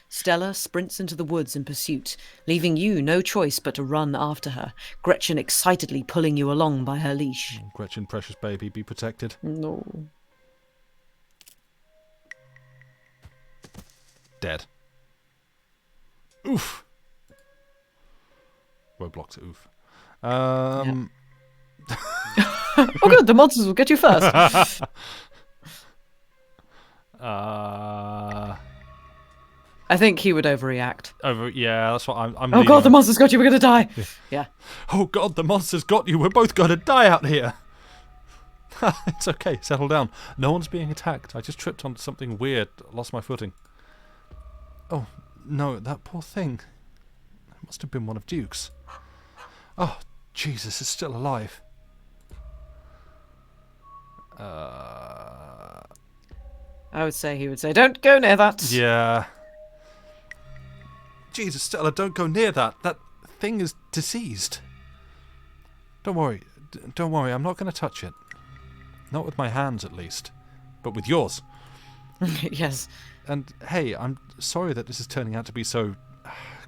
Stella sprints into the woods in pursuit, leaving you no choice but to run after her, Gretchen excitedly pulling you along by her leash. Gretchen, precious baby, be protected. No. Dead. Oof. Roblox oof. Yeah. Oh good, the monsters will get you first. I think he would overreact. Yeah, that's what I'm Oh god, the monster's got you, we're gonna die. Yeah. Oh god, the monster's got you, we're both gonna die out here. It's okay, settle down. No one's being attacked. I just tripped on something weird, lost my footing. Oh, no, that poor thing. It must have been one of Duke's. Oh, Jesus, it's still alive. I would say he would say, don't go near that. Yeah. Jesus, Stella, don't go near that. That thing is diseased. Don't worry. Don't worry, I'm not going to touch it. Not with my hands, at least. But with yours. Yes. And, hey, I'm sorry that this is turning out to be so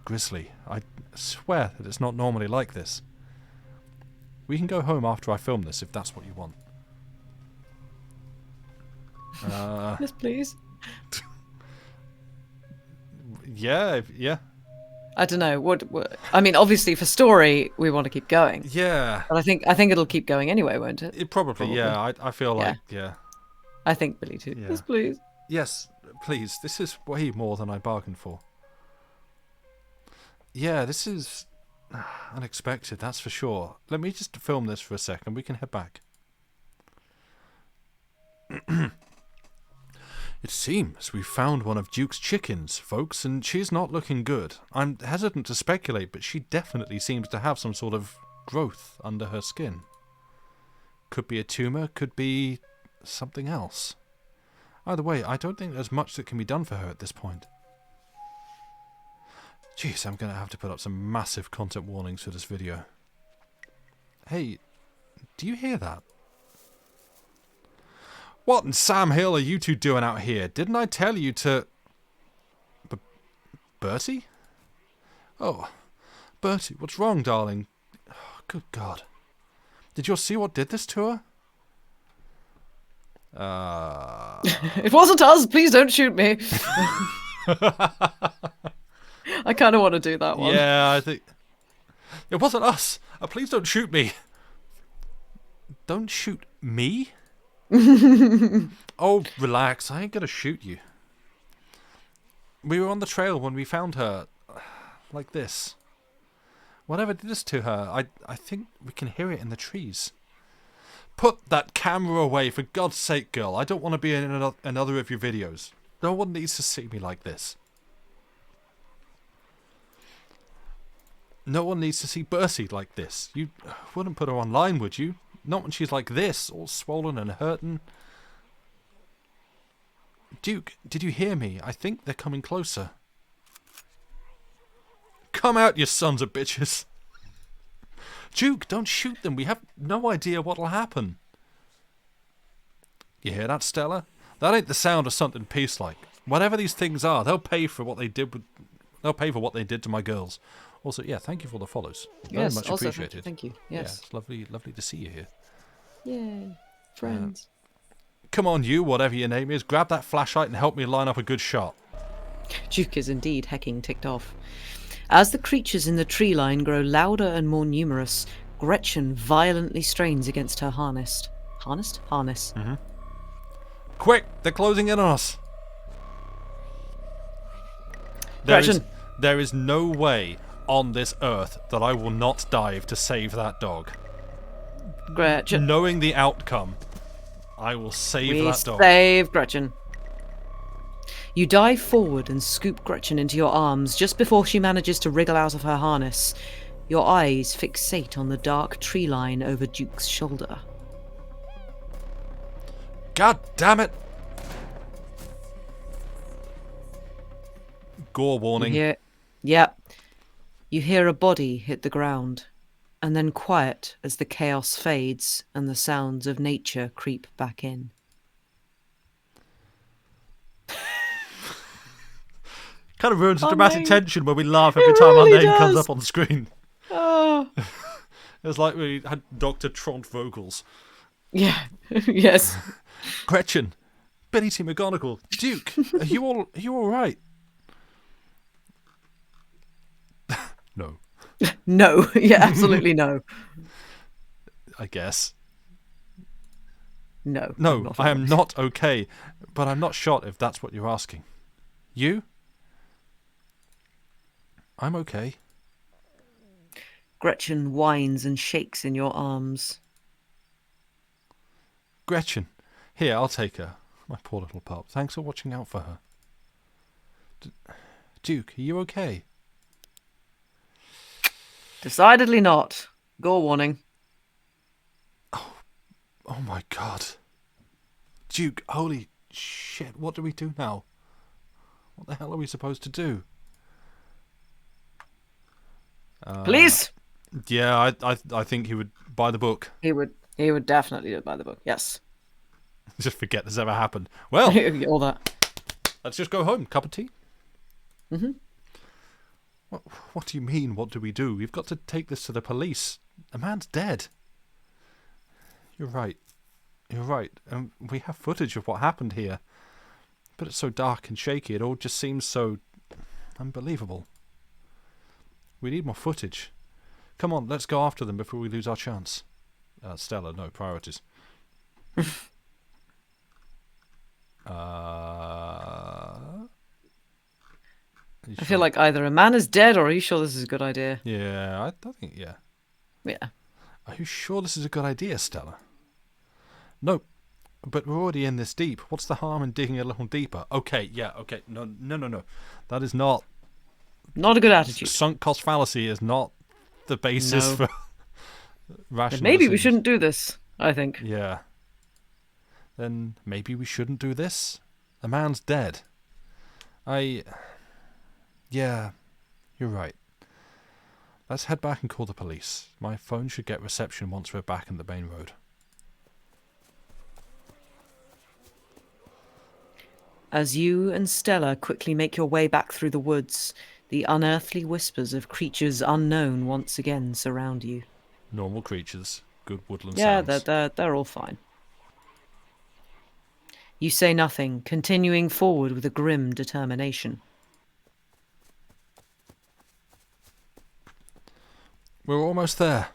grisly. I swear that it's not normally like this. We can go home after I film this, if that's what you want. Yes, please. Yeah. I don't know. What? I mean, obviously for story, we want to keep going. Yeah. But I think it'll keep going anyway, won't it? It probably. Yeah. I feel like, yeah. I think Billy too. Yeah. Yes, please. Yes, please. This is way more than I bargained for. Yeah, this is unexpected, that's for sure. Let me just film this for a second. We can head back. It seems we found one of Duke's chickens, folks, and she's not looking good. I'm hesitant to speculate, but she definitely seems to have some sort of growth under her skin. Could be a tumour, could be something else. Either way, I don't think there's much that can be done for her at this point. Jeez, I'm going to have to put up some massive content warnings for this video. Hey, do you hear that? What in Sam Hill are you two doing out here? Didn't I tell you to... Bertie? Oh, Bertie, what's wrong, darling? Oh, good God. Did you see what did this to her? It wasn't us. Please don't shoot me. I kind of want to do that one. Yeah, I think... It wasn't us. Please don't shoot me. Don't shoot me. Oh, relax. I ain't gonna shoot you. We were on the trail when we found her. Like this. Whatever did this to her, I think we can hear it in the trees. Put that camera away, for God's sake, girl. I don't want to be in another of your videos. No one needs to see me like this. No one needs to see Bercy like this. You wouldn't put her online, would you? Not when she's like this, all swollen and hurting. Duke, did you hear me? I think they're coming closer. Come out, you sons of bitches. Duke, don't shoot them. We have no idea what'll happen. You hear that, Stella? That ain't the sound of something peace-like. Whatever these things are, they'll pay for what they did to my girls. Also, yeah, thank you for the follows. Very much also appreciated. thank you. Yeah, Yes. it's lovely to see you here. Yay. Friends. Come on, you, whatever your name is, grab that flashlight and help me line up a good shot. Duke is indeed hecking ticked off. As the creatures in the tree line grow louder and more numerous, Gretchen violently strains against her harness. Harness? Harness. Quick, they're closing in on us. Gretchen. There is no way on this earth that I will not dive to save that dog. Gretchen. Knowing the outcome, I will save that dog. Save Gretchen. You dive forward and scoop Gretchen into your arms just before she manages to wriggle out of her harness. Your eyes fixate on the dark tree line over Duke's shoulder. God damn it! Gore warning. You hear a body hit the ground, and then quiet as the chaos fades and the sounds of nature creep back in. Kind of ruins the dramatic name. tension when we laugh every It time our really name comes does. up on the screen. Oh. It was like we had Dr. Tront vocals. Yeah. Yes. Gretchen, Benny T. McGonagall, Duke, are you all right? No, No. Yeah, absolutely no. I guess. No. No, not I at am all. not okay, but I'm not shot if that's what you're asking. You? I'm okay. Gretchen whines and shakes in your arms. Gretchen, here, I'll take her. My poor little pup. Thanks for watching out for her. Duke, are you okay? Decidedly not. Gore warning. Oh my god. Duke, holy shit, what do we do now? What the hell are we supposed to do? Police! Yeah, I think he would buy the book. He would definitely do it by the book. Yes. Just forget this ever happened. Well, All that. let's just go home. Cup of tea? Mm-hmm. What do you mean, what do we do? We've got to take this to the police. A man's dead. You're right. We have footage of what happened here. But it's so dark and shaky, it all just seems so unbelievable. We need more footage. Come on, let's go after them before we lose our chance. Stella, no, priorities. I feel like either a man is dead or are you sure this is a good idea? Yeah, I think, yeah. Yeah. Are you sure this is a good idea, Stella? No, but we're already in this deep. What's the harm in digging a little deeper? Okay, yeah, okay. No. That is not... Not a good attitude. Sunk cost fallacy is not the basis No. for rational Maybe we decisions. shouldn't do this, I think. Yeah. Then maybe we shouldn't do this? The man's dead. Yeah, you're right. Let's head back and call the police. My phone should get reception once we're back in the main road. As you and Stella quickly make your way back through the woods, the unearthly whispers of creatures unknown once again surround you. Normal creatures, good woodland Yeah, sounds. they're all fine. You say nothing, continuing forward with a grim determination. We're almost there.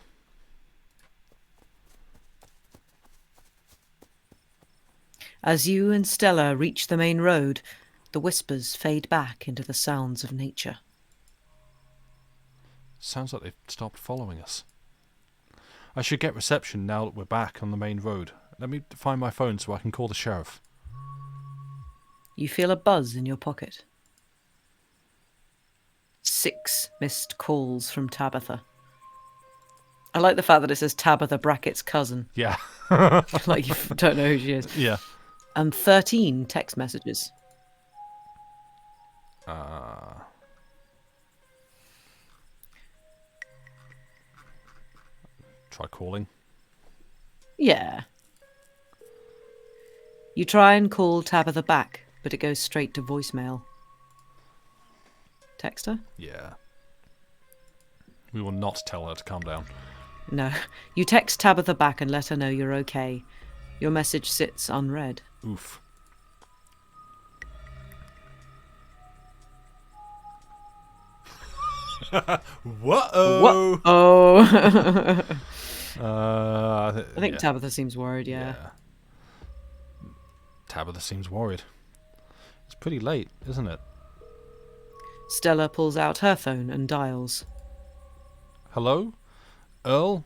As you and Stella reach the main road, the whispers fade back into the sounds of nature. Sounds like they've stopped following us. I should get reception now that we're back on the main road. Let me find my phone so I can call the sheriff. You feel a buzz in your pocket. 6 missed calls from Tabitha. I like the fact that it says Tabitha brackets cousin. Yeah. Like you don't know who she is. Yeah. And 13 text messages. Try calling. Yeah. You try and call Tabitha back, but it goes straight to voicemail. Text her? Yeah. We will not tell her to calm down. No. You text Tabitha back and let her know you're okay. Your message sits unread. Oof. Whoa! Oh. I think Tabitha seems worried, yeah. Tabitha seems worried. It's pretty late, isn't it? Stella pulls out her phone and dials. Hello? Earl?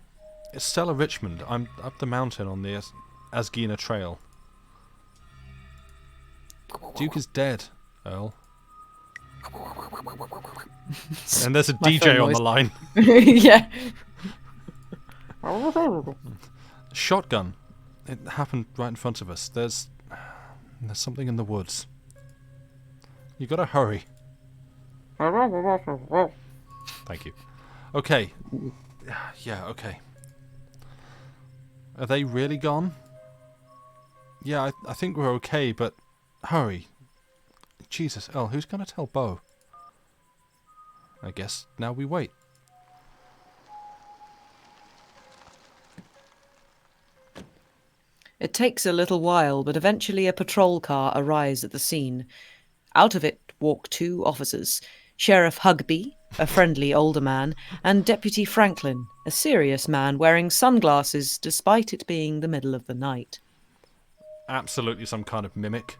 It's Stella Richmond. I'm up the mountain on the Asgina Trail. Duke is dead, Earl. And there's a DJ on the line. Yeah. Shotgun. It happened right in front of us. There's something in the woods. You gotta hurry. Thank you. Okay. Yeah, okay. Are they really gone? Yeah, I think we're okay, but hurry. Jesus, Earl, who's gonna tell Bo? I guess now we wait. It takes a little while, but eventually a patrol car arrives at the scene. Out of it walk 2 officers, Sheriff Hugby, a friendly older man, and Deputy Franklin, a serious man wearing sunglasses despite it being the middle of the night. Absolutely some kind of mimic.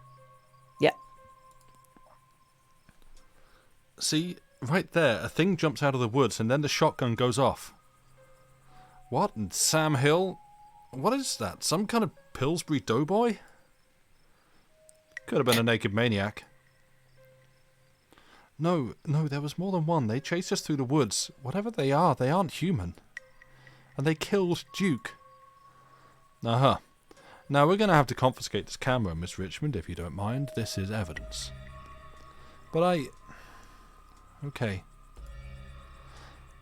Yeah. See, right there, a thing jumps out of the woods and then the shotgun goes off. What? And Sam Hill? What is that? Some kind of Pillsbury doughboy? Could have been a naked maniac. No, there was more than one. They chased us through the woods. Whatever they aren't human. And they killed Duke. Uh-huh. Now we're going to have to confiscate this camera, Miss Richmond, if you don't mind. This is evidence. But okay.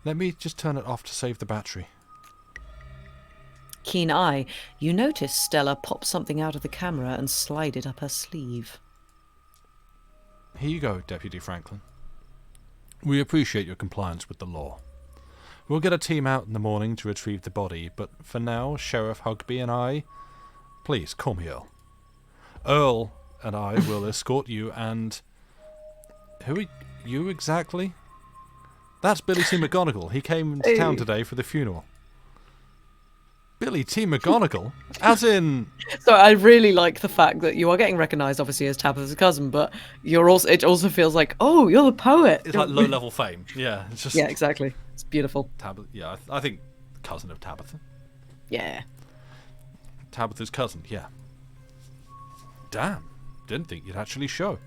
Let me just turn it off to save the battery. Keen eye, you notice Stella pop something out of the camera and slide it up her sleeve. Here you go, Deputy Franklin. We appreciate your compliance with the law. We'll get a team out in the morning to retrieve the body, but for now, Sheriff Hugby and I... Please, call me Earl. Earl and I will escort you and... Who are you exactly? That's Billy T. McGonagall. He came into town today for the funeral. Billy T. McGonagall? As in... So I really like the fact that you are getting recognised, obviously, as Tabitha's cousin, but you're also it also feels like, oh, you're the poet. It's like low-level fame. Yeah, it's just... Yeah, exactly. It's beautiful. Yeah, I think cousin of Tabitha. Yeah. Tabitha's cousin, yeah. Damn, didn't think you'd actually show.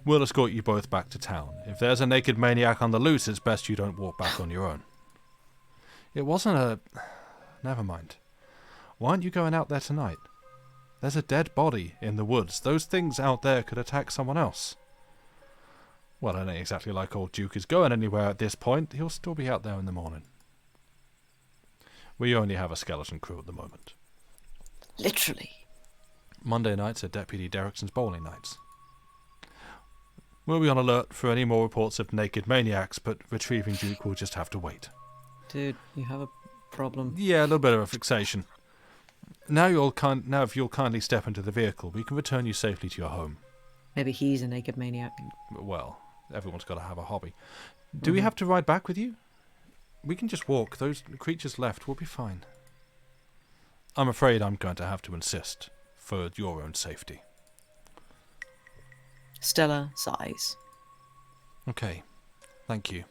We'll escort you both back to town. If there's a naked maniac on the loose, it's best you don't walk back on your own. It wasn't a... Never mind. Why aren't you going out there tonight? There's a dead body in the woods. Those things out there could attack someone else. Well, it ain't exactly like old Duke is going anywhere at this point. He'll still be out there in the morning. We only have a skeleton crew at the moment. Literally. Monday nights are Deputy Derrickson's bowling nights. We'll be on alert for any more reports of naked maniacs, but retrieving Duke will just have to wait. Dude, you have a problem. Yeah, a little bit of a fixation. Now if you'll kindly step into the vehicle, we can return you safely to your home. Maybe he's a naked maniac. Well, everyone's got to have a hobby. Do we have to ride back with you? We can just walk. Those creatures left will be fine. I'm afraid I'm going to have to insist. for your own safety. Stella sighs. Okay, thank you.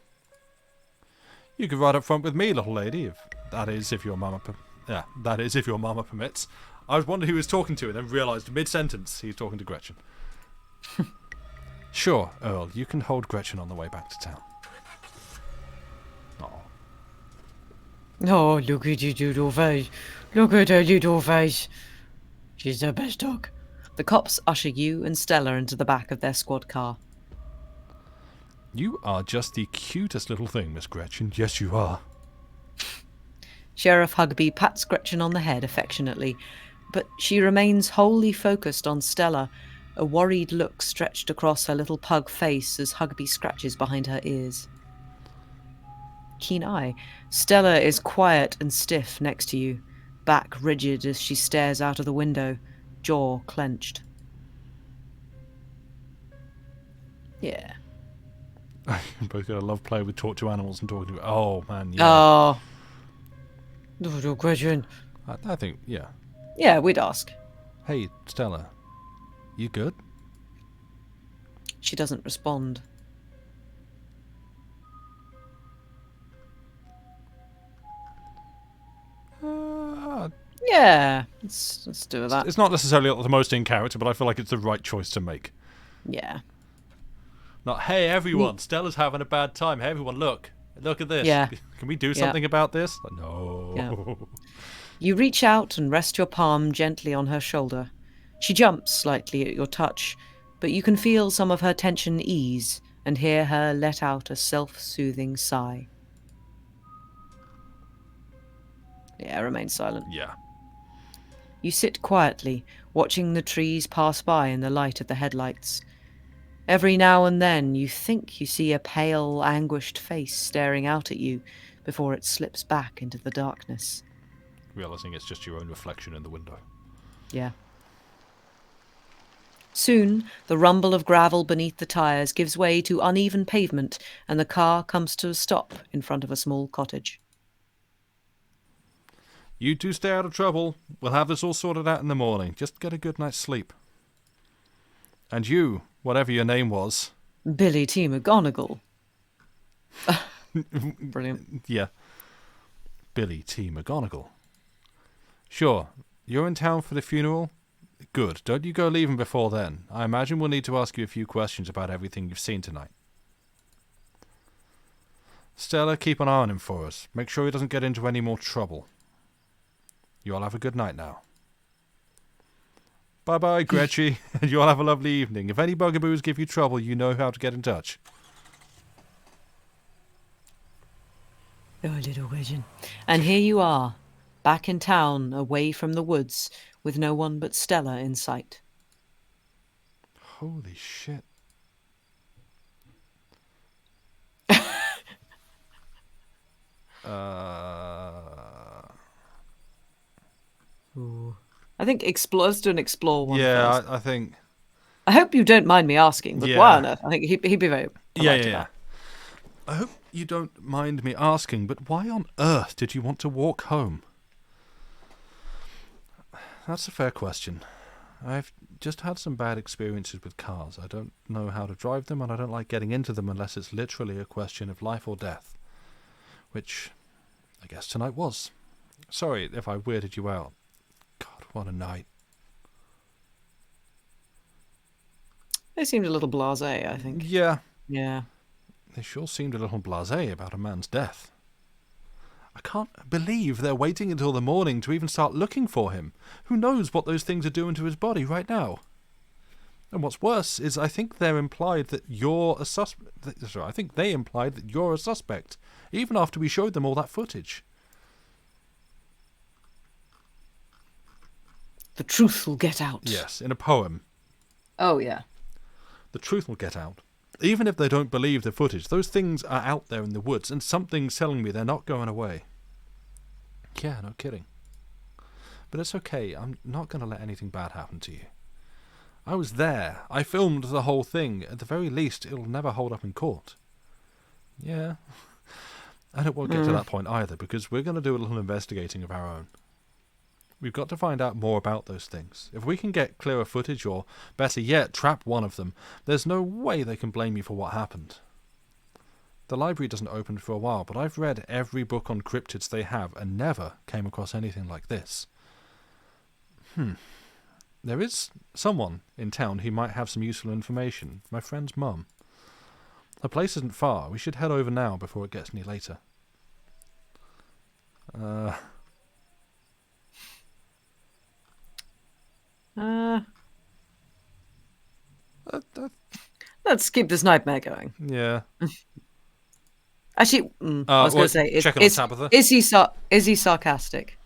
You can ride up front with me, little lady, if your mama permits. I was wondering who he was talking to and then realised mid-sentence he's talking to Gretchen. Sure, Earl, you can hold Gretchen on the way back to town. Oh. Oh, look at your little face. Look at her little face. She's the best dog. The cops usher you and Stella into the back of their squad car. You are just the cutest little thing, Miss Gretchen. Yes, you are. Sheriff Hugby pats Gretchen on the head affectionately, but she remains wholly focused on Stella, a worried look stretched across her little pug face as Hugby scratches behind her ears. Keen eye, Stella is quiet and stiff next to you, back rigid as she stares out of the window, jaw clenched. Yeah. You're both gonna love playing with talk to animals and talking to... Oh, man, yeah. Oh. Little Gretchen. I think, yeah. Yeah, we'd ask. Hey, Stella. You good? She doesn't respond. Yeah, let's do that. It's not necessarily the most in character, but I feel like it's the right choice to make. Yeah. Not, hey, everyone, Stella's having a bad time. Hey, everyone, look at this. Yeah. Can we do something about this? No. Yeah. You reach out and rest your palm gently on her shoulder. She jumps slightly at your touch, but you can feel some of her tension ease and hear her let out a self-soothing sigh. Yeah, remain silent. Yeah. You sit quietly, watching the trees pass by in the light of the headlights. Every now and then you think you see a pale, anguished face staring out at you before it slips back into the darkness. Realising it's just your own reflection in the window. Yeah. Soon, the rumble of gravel beneath the tyres gives way to uneven pavement, and the car comes to a stop in front of a small cottage. You two stay out of trouble. We'll have this all sorted out in the morning. Just get a good night's sleep. And you, whatever your name was... Billy T. McGonagall. Brilliant. Yeah. Billy T. McGonagall. Sure, you're in town for the funeral? Good. Don't you go leaving before then. I imagine we'll need to ask you a few questions about everything you've seen tonight. Stella, keep an eye on him for us. Make sure he doesn't get into any more trouble. You all have a good night now. Bye-bye, Gretchy. You all have a lovely evening. If any bugaboos give you trouble, you know how to get in touch. Oh, little Gretchen. And here you are, back in town, away from the woods, with no one but Stella in sight. Holy shit. Ooh. I think let's do an explore one yeah, first. I think... I hope you don't mind me asking, but why on earth? I think he'd be very polite to that. I hope you don't mind me asking, but why on earth did you want to walk home? That's a fair question. I've just had some bad experiences with cars. I don't know how to drive them, and I don't like getting into them unless it's literally a question of life or death. Which, I guess tonight was. Sorry if I weirded you out. God, what a night. They seemed a little blasé, I think. Yeah. Yeah. They sure seemed a little blasé about a man's death. I can't believe they're waiting until the morning to even start looking for him. Who knows what those things are doing to his body right now? And what's worse is I think they're implied that you're a suspect. Sorry, I think they implied that you're a suspect, even after we showed them all that footage. The truth will get out. Yes, in a poem. Oh, yeah. The truth will get out. Even if they don't believe the footage, those things are out there in the woods, and something's telling me they're not going away. Yeah, no kidding. But it's okay, I'm not going to let anything bad happen to you. I was there. I filmed the whole thing. At the very least, it'll never hold up in court. Yeah. And it won't get to that point either, because we're going to do a little investigating of our own. We've got to find out more about those things. If we can get clearer footage, or better yet, trap one of them, there's no way they can blame you for what happened. The library doesn't open for a while, but I've read every book on cryptids they have and never came across anything like this. There is someone in town who might have some useful information. My friend's mum. Her place isn't far. We should head over now before it gets any later. Let's keep this nightmare going. Yeah. Actually, I was going to say, check on Tabitha. Is he sarcastic?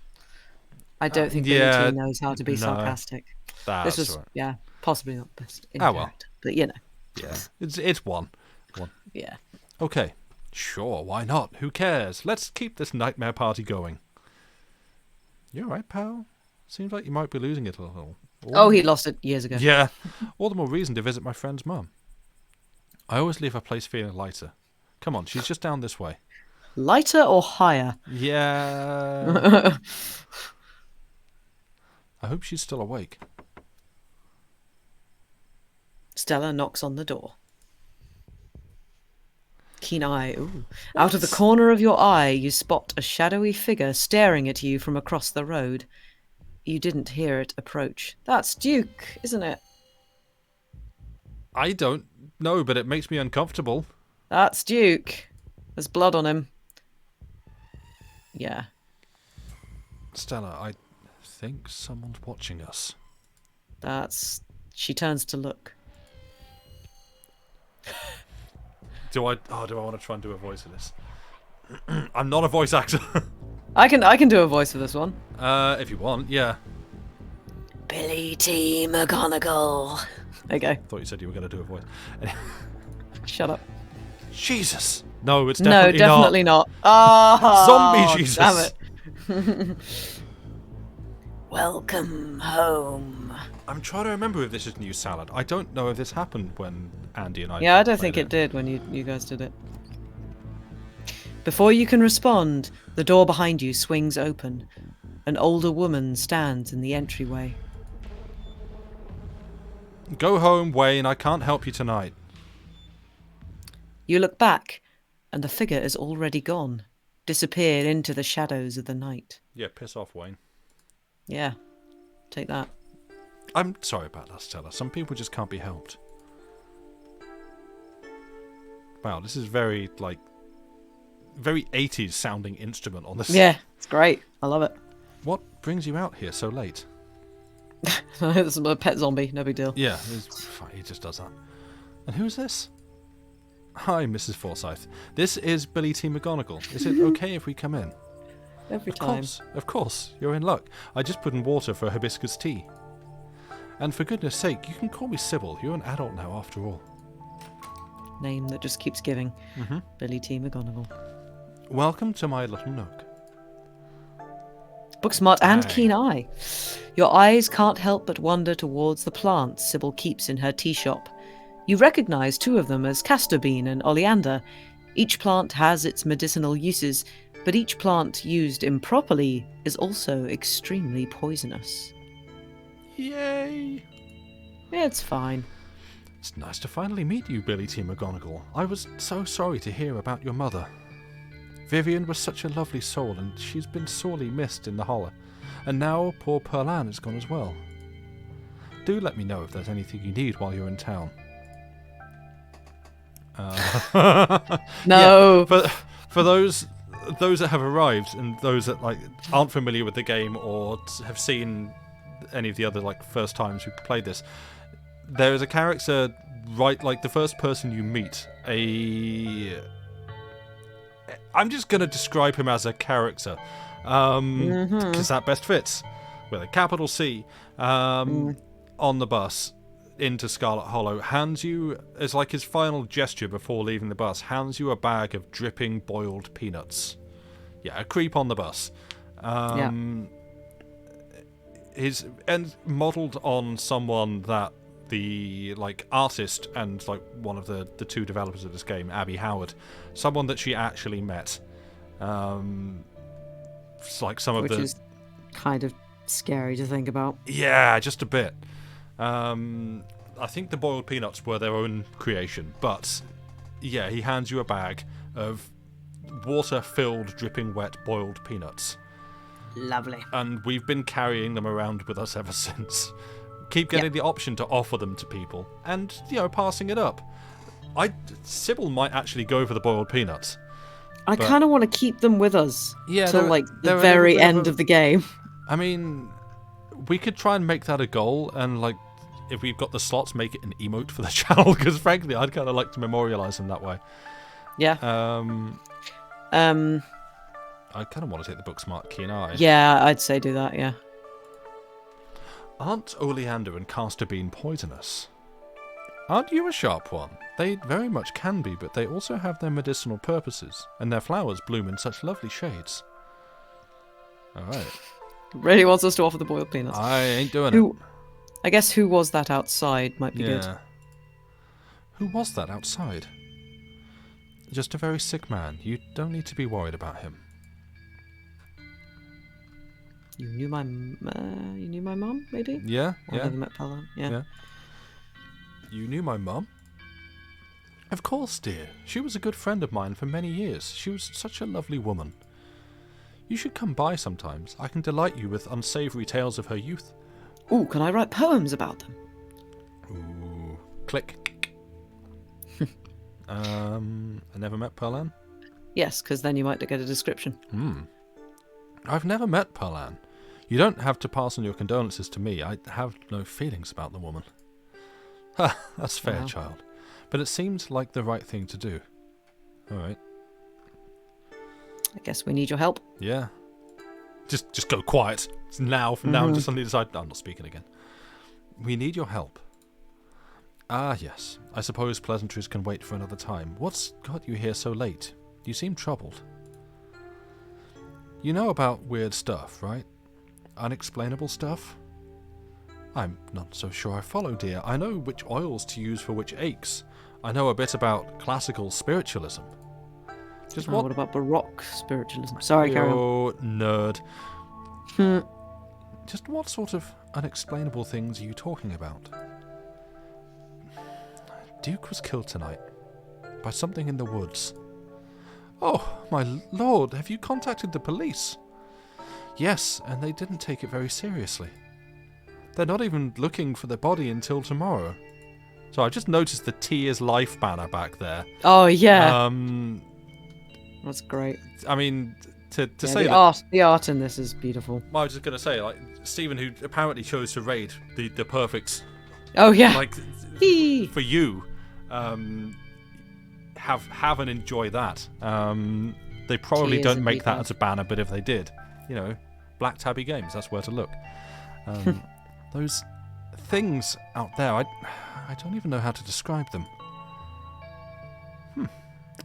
I don't think Billy T knows how to be sarcastic. That's this was, right. Possibly not best in well. character, but you know. Yeah, it's one. Yeah. Okay, sure, why not? Who cares? Let's keep this nightmare party going. You alright, pal? Seems like you might be losing it a little. He lost it years ago. Yeah, all the more reason to visit my friend's mum. I always leave her place feeling lighter. Come on, she's just down this way. Lighter or higher? Yeah. I hope she's still awake. Stella knocks on the door. Keen eye. Ooh. Out of the corner of your eye, you spot a shadowy figure staring at you from across the road. You didn't hear it approach. That's Duke, isn't it? I don't know, but it makes me uncomfortable. That's Duke. There's blood on him. Yeah. Stella, I think someone's watching us. She turns to look. Do I want to try and do a voice of this? I'm not a voice actor. I can do a voice for this one. If you want, yeah. Billy T. McGonagall. There you go. Thought you said you were going to do a voice. Shut up. Jesus. No, it's definitely not. No, definitely not. Oh, Zombie Jesus. Damn it. Welcome home. I'm trying to remember if this is new salad. I don't know if this happened when Andy and I. Yeah, I don't think it did when you guys did it. Before you can respond, the door behind you swings open. An older woman stands in the entryway. Go home, Wayne. I can't help you tonight. You look back, and the figure is already gone, disappeared into the shadows of the night. Yeah, piss off, Wayne. Yeah, take that. I'm sorry about that, Stella. Some people just can't be helped. Wow, this is very 80s sounding instrument on this. Yeah, it's great. I love it. What brings you out here so late? It's a pet zombie, no big deal. Yeah, he just does that. And who's this? Hi, Mrs. Forsyth. This is Billy T. McGonagall. Is it okay if we come in? Every time. Of course. You're in luck. I just put in water for hibiscus tea. And for goodness sake, you can call me Sybil. You're an adult now, after all. Name that just keeps giving. Billy T. McGonagall. Welcome to my little nook. Book smart and keen eye. Your eyes can't help but wander towards the plants Sybil keeps in her tea shop. You recognise two of them as castor bean and oleander. Each plant has its medicinal uses, but each plant used improperly is also extremely poisonous. Yay! It's fine. It's nice to finally meet you, Billy T. McGonagall. I was so sorry to hear about your mother. Vivian was such a lovely soul, and she's been sorely missed in the Hollow. And now poor Pearl Ann is gone as well. Do let me know if there's anything you need while you're in town. No. Yeah, for those that have arrived and those that aren't familiar with the game or have seen any of the other first times we played this, there is a character the first person you meet. I'm just gonna describe him as a character, because that best fits, with a capital C, on the bus into Scarlet Hollow, hands you, as his final gesture before leaving the bus, hands you a bag of dripping boiled peanuts. Yeah, a creep on the bus. And modelled on someone that the artist and one of the two developers of this game, Abby Howard, someone that she actually met. It's some of Which is kind of Scary to think about. Yeah, just a bit. I think the boiled peanuts were their own creation, but yeah, he hands you a bag of water-filled, dripping wet boiled peanuts. Lovely. And we've been carrying them around with us ever since. Keep getting the option to offer them to people, and passing it up. Sybil might actually go for the boiled peanuts. I kind of want to keep them with us till like the they're very end of the game. I mean, we could try and make that a goal, and like, if we've got the slots, make it an emote for the channel. Because frankly, I'd kind of like to memorialize them that way. Yeah. I kind of want to take the Booksmart key, and I. Yeah, I'd say do that. Yeah. Aren't oleander and castor bean poisonous? Aren't you a sharp one? They very much can be, but they also have their medicinal purposes, and their flowers bloom in such lovely shades. All right. Really wants us to offer the boiled peanuts. I ain't doing it. I guess who was that outside might be good. Who was that outside? Just a very sick man. You don't need to be worried about him. You knew my mum, maybe? Yeah, I never met Paula. Yeah. You knew my mum? Of course, dear. She was a good friend of mine for many years. She was such a lovely woman. You should come by sometimes. I can delight you with unsavoury tales of her youth. Ooh, can I write poems about them? Ooh. Click. I never met Perlan? Yes, because then you might get a description. I've never met Perlan. You don't have to pass on your condolences to me. I have no feelings about the woman. Ha, that's fair, child. But it seemed like the right thing to do. All right. I guess we need your help. Yeah. Just go quiet. It's now, from now, just suddenly decide, I'm not speaking again. We need your help. Ah, yes. I suppose pleasantries can wait for another time. What's got you here so late? You seem troubled. You know about weird stuff, right? Unexplainable stuff? I'm not so sure I follow, dear. I know which oils to use for which aches. I know a bit about classical spiritualism. Just what about Baroque spiritualism? Sorry, carry on. Oh, nerd. Just what sort of unexplainable things are you talking about? Duke was killed tonight by something in the woods. Oh, my lord, have you contacted the police? Yes, and they didn't take it very seriously. They're not even looking for the body until tomorrow. So I just noticed the T is life banner back there. Oh, yeah. That's great. I mean, to say that... The art in this is beautiful. I was just going to say, like, Stephen, who apparently chose to raid the perfect... Oh, yeah. Like, for you, have and enjoy that. They probably don't make that as a banner, but if they did, Black Tabby Games, that's where to look. Those things out there, I don't even know how to describe them.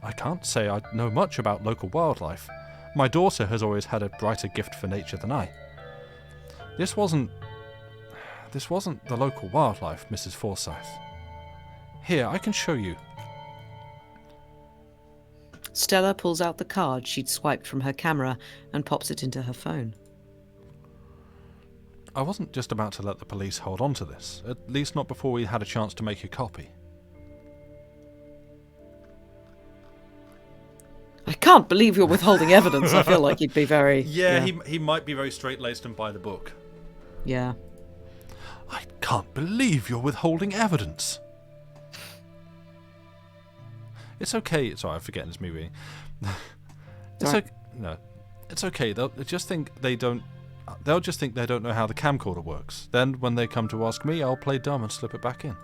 I can't say I know much about local wildlife. My daughter has always had a brighter gift for nature than I. This wasn't the local wildlife, Mrs. Forsyth. Here, I can show you. Stella pulls out the card she'd swiped from her camera and pops it into her phone. I wasn't just about to let the police hold on to this, at least not before we had a chance to make a copy. I can't believe you're withholding evidence. I feel like he'd be very... Yeah. He might be very straight-laced and by the book. Yeah. I can't believe you're withholding evidence. It's okay. Sorry, I'm forgetting this movie. It's okay. No, it's okay. They'll just think they don't know how the camcorder works. Then, when they come to ask me, I'll play dumb and slip it back in.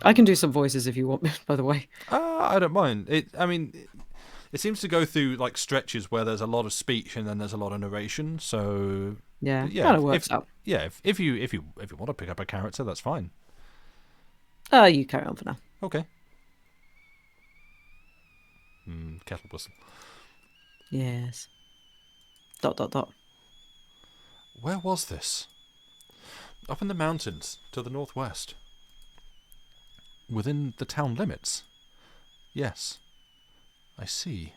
I can do some voices if you want, by the way. I don't mind. It seems to go through like stretches where there's a lot of speech and then there's a lot of narration. So yeah, kind of works out. Yeah, if you want to pick up a character, that's fine. You carry on for now. Okay. Kettle whistle. Yes. ... Where was this? Up in the mountains to the northwest. Within the town limits? Yes. I see.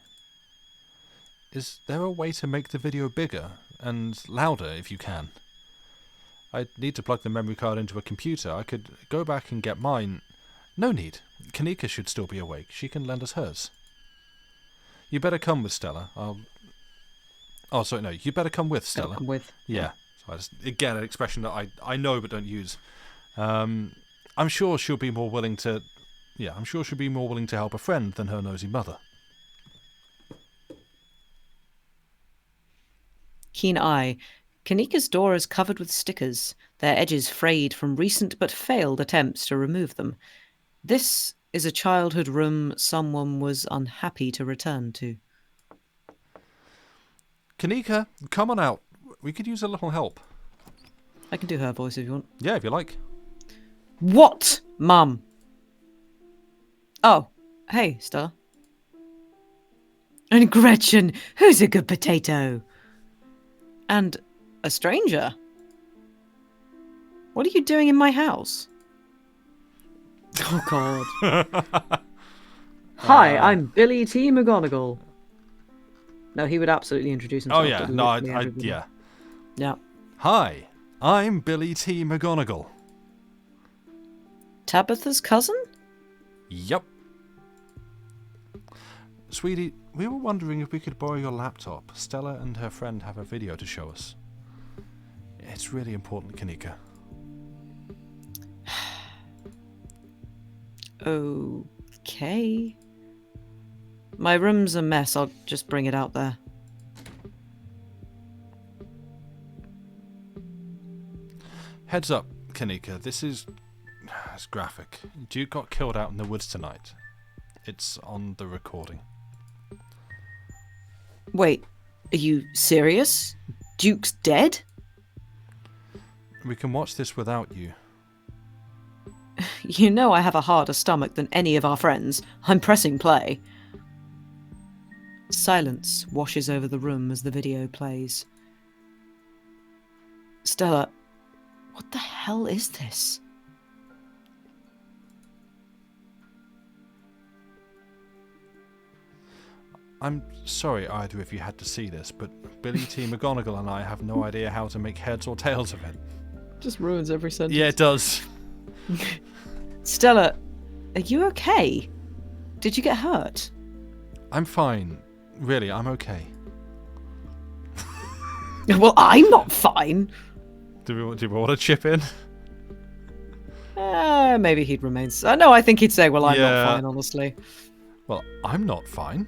Is there a way to make the video bigger? and louder if you can. I need to plug the memory card into a computer. I could go back and get mine. No need. Kanika should still be awake. She can lend us hers. You better come with Stella. Oh, sorry, no. You better come with Stella. Come with. Yeah. So again, an expression that I know but don't use. I'm sure she'll be more willing to... Yeah, I'm sure she'll be more willing to help a friend than her nosy mother. Keen eye. Kanika's door is covered with stickers, their edges frayed from recent but failed attempts to remove them. This is a childhood room someone was unhappy to return to. Kanika, come on out. We could use a little help. I can do her voice if you want. Yeah, if you like. What, Mum? Oh, hey, Stella. And Gretchen, who's a good potato? And a stranger? What are you doing in my house? Oh, God. Hi, I'm Billy T. McGonagall. No, he would absolutely introduce himself. Oh, yeah. No, yeah. Yeah. Hi, I'm Billy T. McGonagall. Tabitha's cousin? Yep. Sweetie, we were wondering if we could borrow your laptop. Stella and her friend have a video to show us. It's really important, Kanika. Okay. My room's a mess. I'll just bring it out there. Heads up, Kanika. This is... It's graphic. Duke got killed out in the woods tonight. It's on the recording. Wait, are you serious? Duke's dead? We can watch this without you. You know I have a harder stomach than any of our friends. I'm pressing play. Silence washes over the room as the video plays. Stella, what the hell is this? I'm sorry either of you had to see this, but Billy T. McGonagall and I have no idea how to make heads or tails of it. Just ruins every sentence. Yeah, it does. Stella, are you okay? Did you get hurt? I'm fine. Really, I'm okay. Well, I'm not fine. Do we want to chip in? Maybe he'd remain... No, I think he'd say, well, I'm not fine, honestly. Well, I'm not fine.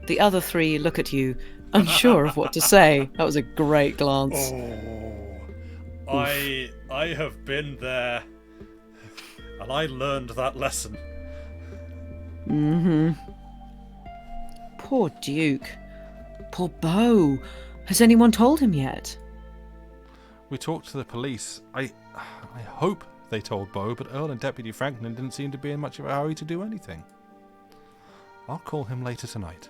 The other three look at you, unsure of what to say. That was a great glance. Oh, I have been there, and I learned that lesson. Mm-hmm. Poor Duke. Poor Beau. Has anyone told him yet? We talked to the police. I hope they told Beau, but Earl and Deputy Franklin didn't seem to be in much of a hurry to do anything. I'll call him later tonight.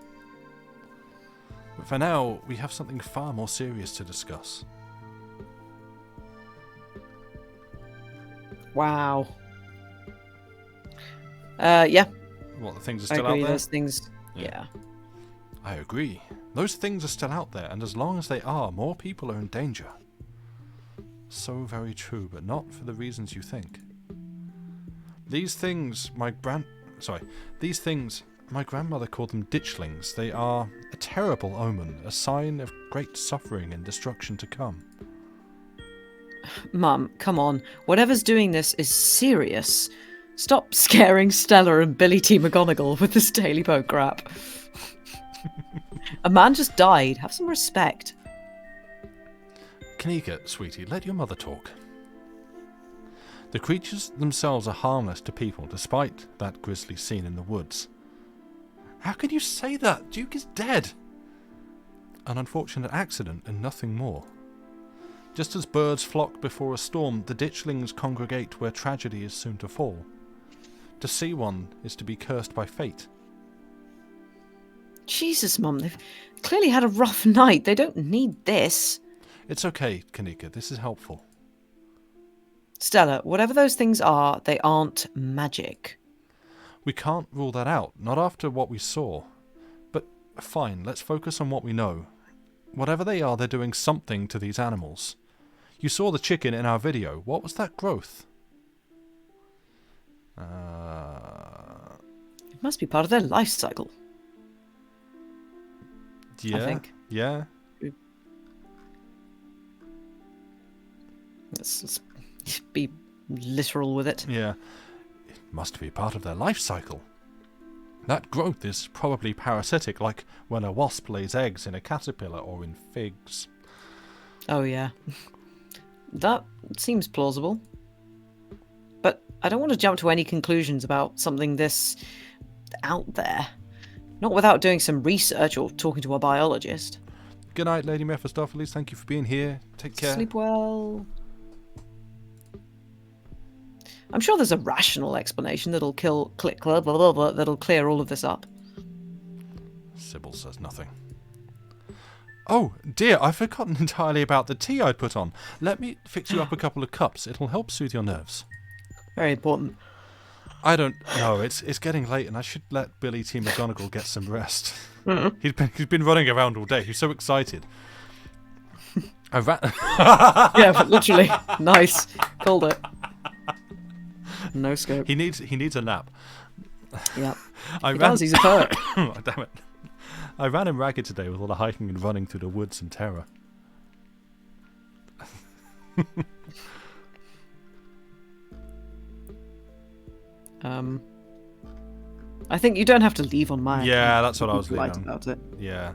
But for now, we have something far more serious to discuss. Wow. Yeah. What, the things are still I agree, out there? those things... Yeah. I agree. Those things are still out there, and as long as they are, more people are in danger. So very true, but not for the reasons you think. These things, my grandmother called them ditchlings. They are a terrible omen, a sign of great suffering and destruction to come. Mum, come on. Whatever's doing this is serious. Stop scaring Stella and Billy T. McGonagall with this Daily Boat crap. A man just died. Have some respect. Kanika, sweetie, let your mother talk. The creatures themselves are harmless to people, despite that grisly scene in the woods. How can you say that? Duke is dead. An unfortunate accident and nothing more. Just as birds flock before a storm, the ditchlings congregate where tragedy is soon to fall. To see one is to be cursed by fate. Jesus, Mum, they've clearly had a rough night. They don't need this. It's okay, Kanika. This is helpful. Stella, whatever those things are, they aren't magic. We can't rule that out, not after what we saw. But fine, let's focus on what we know. Whatever they are, they're doing something to these animals. You saw the chicken in our video. What was that growth? It must be part of their life cycle. Yeah. I think. Yeah. Let's be literal with it. Yeah. It must be part of their life cycle. That growth is probably parasitic, like when a wasp lays eggs in a caterpillar or in figs. Oh, yeah. That seems plausible. But I don't want to jump to any conclusions about something this out there. Not without doing some research or talking to a biologist. Good night, Lady Mephistopheles. Thank you for being here. Take care. Sleep well. I'm sure there's a rational explanation that'll that'll clear all of this up. Sybil says nothing. Oh, dear, I've forgotten entirely about the tea I'd put on. Let me fix you up a couple of cups. It'll help soothe your nerves. Very important. I don't know. It's getting late, and I should let Billy T. McGonagall get some rest. He's been running around all day. He's so excited. Yeah, but literally. Nice. Called it. No scope. He needs a nap. Yeah. He's a poet. Oh, damn it. I ran him ragged today with all the hiking and running through the woods and terror. I think you don't have to leave on my Yeah, account. that's what I was Polite leaving on. about it. Yeah.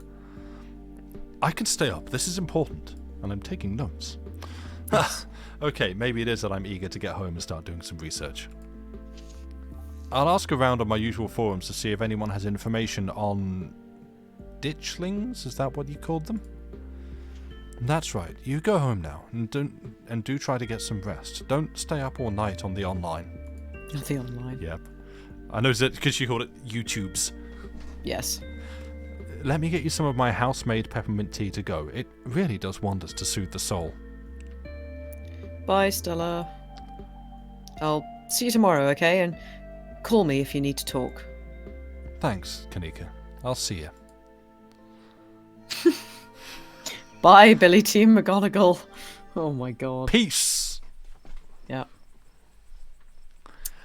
I can stay up. This is important. And I'm taking notes. Yes. Okay, maybe it is that I'm eager to get home and start doing some research. I'll ask around on my usual forums to see if anyone has information on ditchlings. Is that what you called them? That's right. You go home now and do try to get some rest. Don't stay up all night on the online. The online. Yep. I know that because you called it YouTubes. Yes. Let me get you some of my house-made peppermint tea to go. It really does wonders to soothe the soul. Bye, Stella. I'll see you tomorrow, okay? And call me if you need to talk. Thanks, Kanika. I'll see you. Bye, Billy T. McGonagall. Oh my god. Peace! Yeah.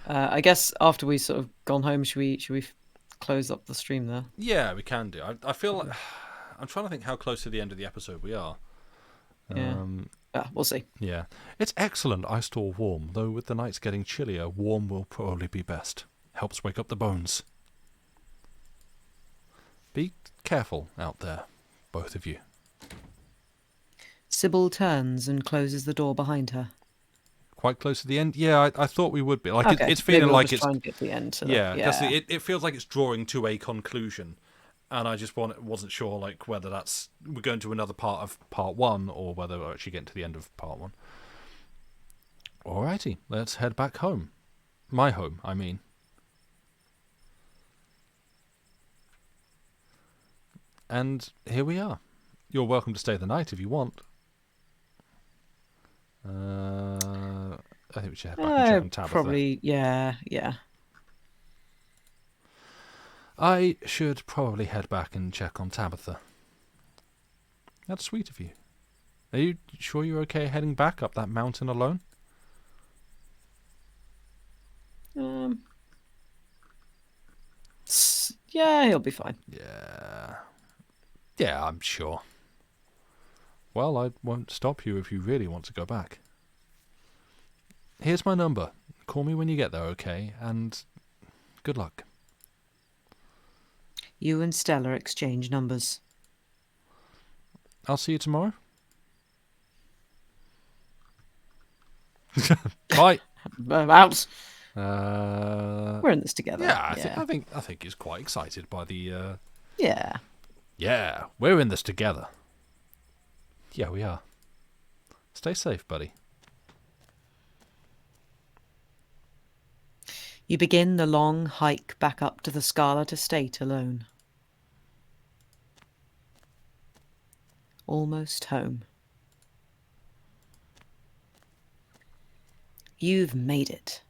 I guess after we sort of gone home, should we close up the stream there? Yeah, we can do. I feel like... I'm trying to think how close to the end of the episode we are. Yeah. We'll see. Yeah. It's excellent I store warm, though with the nights getting chillier, warm will probably be best. Helps wake up the bones. Be careful out there, both of you. Sybil turns and closes the door behind her. Quite close to the end? Yeah, I thought we would be. Like Okay, it's feeling maybe like we'll it's... try and get to the end. So Yeah, yeah. it feels like it's drawing to a conclusion. And I just wasn't sure like whether we're going to another part of part one or whether we're actually getting to the end of part one. Alrighty, let's head back home. My home, I mean. And here we are. You're welcome to stay the night if you want. I think we should head back and check on Tabitha. Probably, yeah. I should probably head back and check on Tabitha. That's sweet of you. Are you sure you're okay heading back up that mountain alone? Yeah, he'll be fine. Yeah, I'm sure. Well, I won't stop you if you really want to go back. Here's my number. Call me when you get there, okay? And good luck. You and Stella exchange numbers. I'll see you tomorrow. Bye. Out. We're in this together. Yeah, I think he's quite excited by the. Yeah. Yeah, we're in this together. Yeah, we are. Stay safe, buddy. You begin the long hike back up to the Scarlet estate alone. Almost home. You've made it.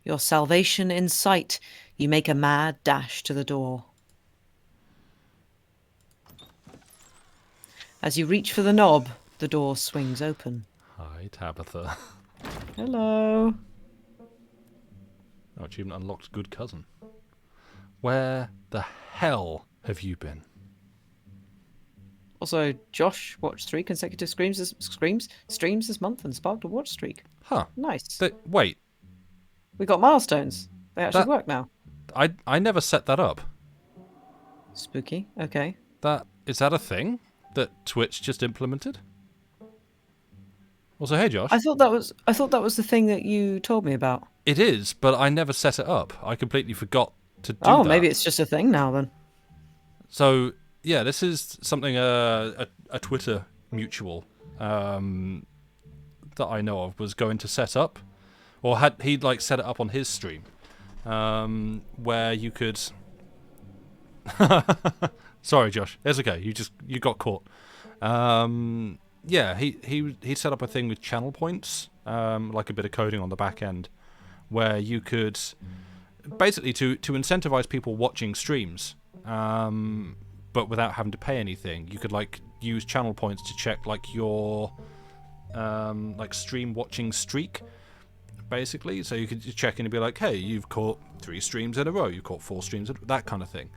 Your salvation in sight, you make a mad dash to the door. As you reach for the knob, the door swings open. Hi, Tabitha. Hello. Oh, achievement unlocked. Good cousin. Where the hell have you been? Also, Josh watched 3 consecutive streams this month and sparked a watch streak. Huh. Nice. Wait. We got milestones. They actually work now. I never set that up. Spooky. Okay. Is that a thing that Twitch just implemented? Also, hey Josh. I thought that was the thing that you told me about. It is, but I never set it up. I completely forgot to do that. Oh, maybe it's just a thing now then. So yeah, this is something a Twitter mutual that I know of was going to set up, or he'd like set it up on his stream, where you could. Sorry, Josh. It's okay. You got caught. Yeah, he set up a thing with channel points, like a bit of coding on the back end, where you could basically to incentivize people watching streams, but without having to pay anything. You could like use channel points to check like your like stream watching streak, basically. So you could just check in and be like, hey, you've caught 3 streams in a row, you caught 4 streams, that kind of thing.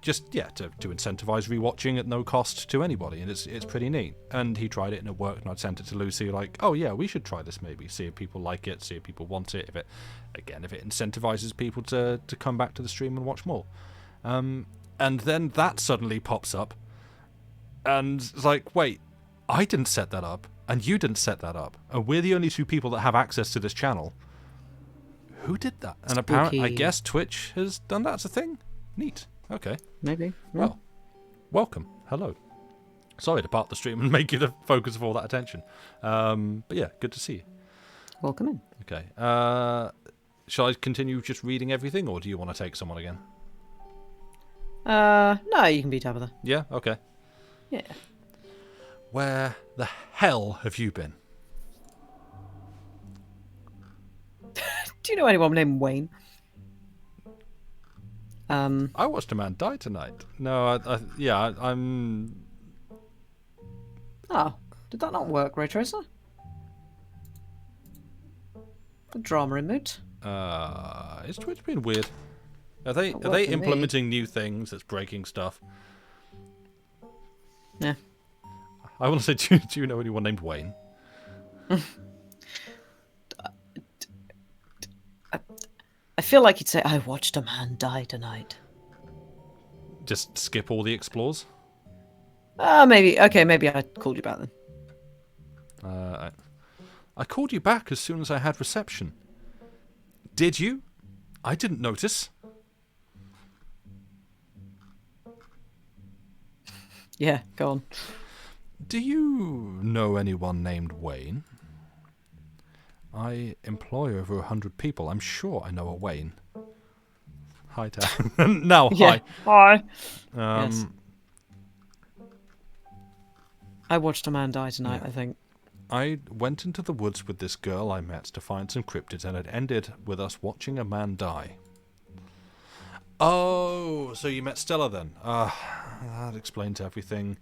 Just to incentivize rewatching at no cost to anybody, and it's pretty neat. And he tried it and it worked, and I'd sent it to Lucy like, oh yeah, we should try this, maybe see if people like it, see if people want it, if it incentivizes people to come back to the stream and watch more. And then that suddenly pops up, and it's like, wait, I didn't set that up, and you didn't set that up, and we're the only 2 people that have access to this channel. Who did that? And apparently, I guess Twitch has done that as a thing. Neat. Okay. Maybe. Yeah. Well, welcome. Hello. Sorry to part the stream and make you the focus of all that attention. But yeah, good to see you. Welcome in. Okay. Shall I continue just reading everything, or do you want to take someone again? No, you can be Tabitha. Yeah? Okay. Yeah. Where the hell have you been? Do you know anyone named Wayne? I watched a man die tonight. No, I'm... Oh, did that not work, Ray Tracer? The drama remote. Is Twitch being weird? Are they implementing new things that's breaking stuff? Yeah. I want to say, do you know anyone named Wayne? I feel like you'd say, I watched a man die tonight. Just skip all the explores? Maybe. Okay, maybe I called you back then. I called you back as soon as I had reception. Did you? I didn't notice. Yeah, go on. Do you know anyone named Wayne? I employ over 100 people. I'm sure I know a Wayne. Hi, Tam. Now, Yeah. hi. Hi. Yes. I watched a man die tonight, Yeah. I think. I went into the woods with this girl I met to find some cryptids, and it ended with us watching a man die. Oh, so you met Stella then? That explains everything.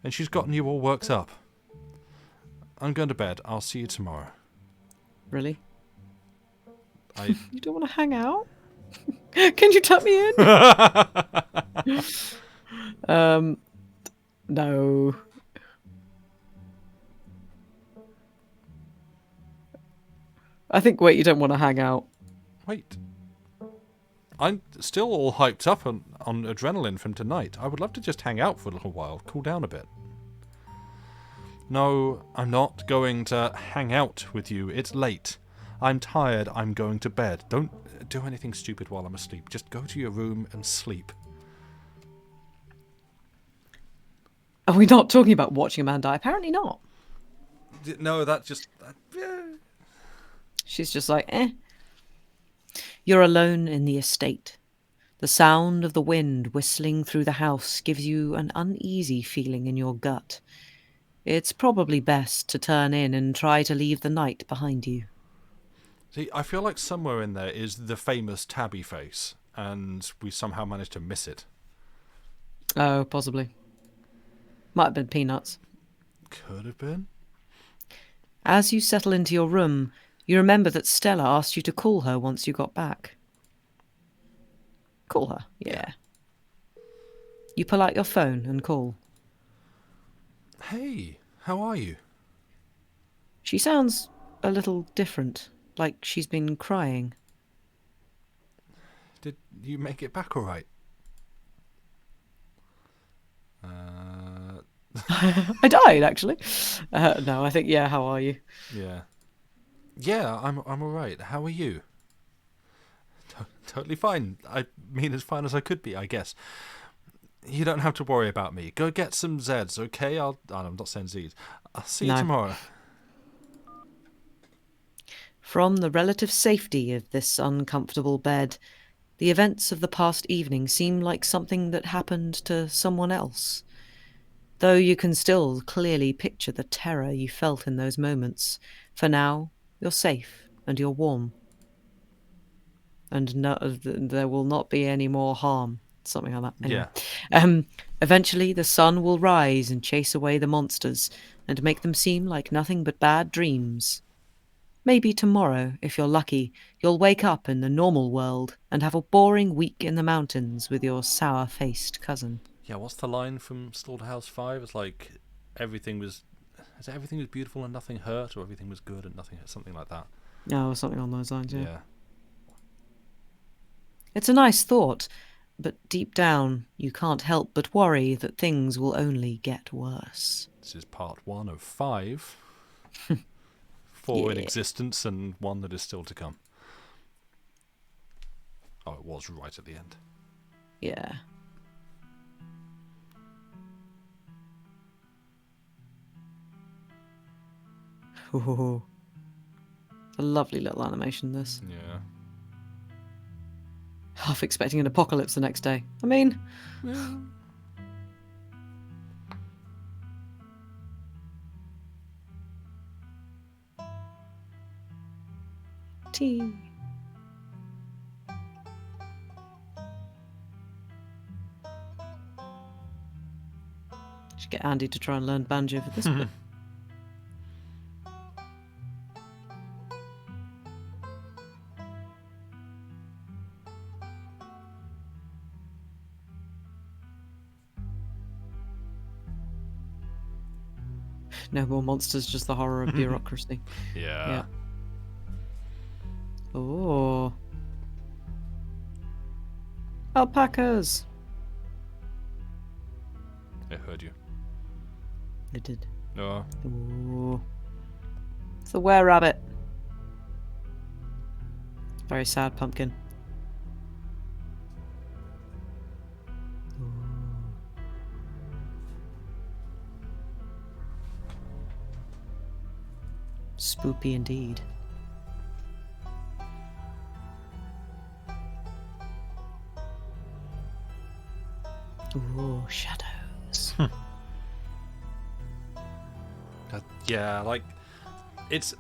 And she's gotten you all worked up. I'm going to bed. I'll see you tomorrow. Really? I... You don't want to hang out? Can you tuck me in? No. I think, wait, you don't want to hang out. Wait. I'm still all hyped up on adrenaline from tonight. I would love to just hang out for a little while, cool down a bit. No, I'm not going to hang out with you. It's late. I'm tired. I'm going to bed. Don't do anything stupid while I'm asleep. Just go to your room and sleep. Are we not talking about watching a man die? Apparently not. No, that just... She's just like, eh. You're alone in the estate. The sound of the wind whistling through the house gives you an uneasy feeling in your gut. It's probably best to turn in and try to leave the night behind you. See, I feel like somewhere in there is the famous Tabby face, and we somehow managed to miss it. Oh, possibly. Might have been peanuts. Could have been. As you settle into your room, you remember that Stella asked you to call her once you got back. Call her, yeah. You pull out your phone and call. Hey, how are you? She sounds a little different, like she's been crying. Did you make it back all right? I died, actually. No, I think, yeah, how are you? Yeah. Yeah, I'm all right. How are you? Totally fine. I mean, as fine as I could be, I guess. You don't have to worry about me. Go get some Zeds, okay? I'm not saying Zs. I'll see you No. tomorrow. From the relative safety of this uncomfortable bed, the events of the past evening seem like something that happened to someone else. Though you can still clearly picture the terror you felt in those moments, for now you're safe and you're warm. And there will not be any more harm. Something like that. Anyway. Yeah. Eventually the sun will rise and chase away the monsters and make them seem like nothing but bad dreams. Maybe tomorrow, if you're lucky, you'll wake up in the normal world and have a boring week in the mountains with your sour-faced cousin. Yeah, what's the line from Slaughterhouse 5? It's like everything was beautiful and nothing hurt, or everything was good and nothing hurt, something like that. Oh, something on those lines, yeah. Yeah. It's a nice thought, but deep down you can't help but worry that things will only get worse. This is part 1 of 5. 4 in Yeah. existence and 1 that is still to come. Oh, it was right at the end. Yeah. Ooh. It's a lovely little animation, this. Yeah. Half expecting an apocalypse the next day. I mean... Yeah. Tea. Should get Andy to try and learn banjo for this bit. No more monsters, just the horror of bureaucracy. Yeah. Oh. Alpacas. I heard you. They did. No. Oh. It's a were-rabbit. Very sad pumpkin. Spoopy indeed. Ooh, shadows. Yeah, like it's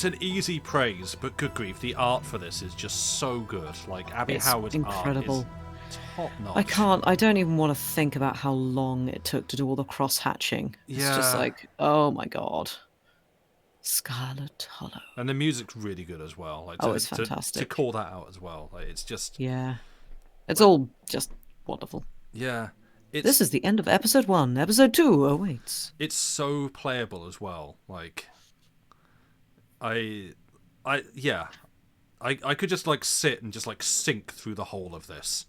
an easy praise, but good grief, the art for this is just so good. Like Abby It's Howard's incredible. art is top notch. I don't even want to think about how long it took to do all the cross-hatching. It's just Yeah. like, oh my god. Scarlet Hollow. And the music's really good as well. Like Oh, it's fantastic. To call that out as well. Like it's just Yeah. It's all just wonderful. yeah. This is the end of episode 1. Episode 2 awaits. It's so playable as well. Like I could just like sit and just like sink through the whole of this.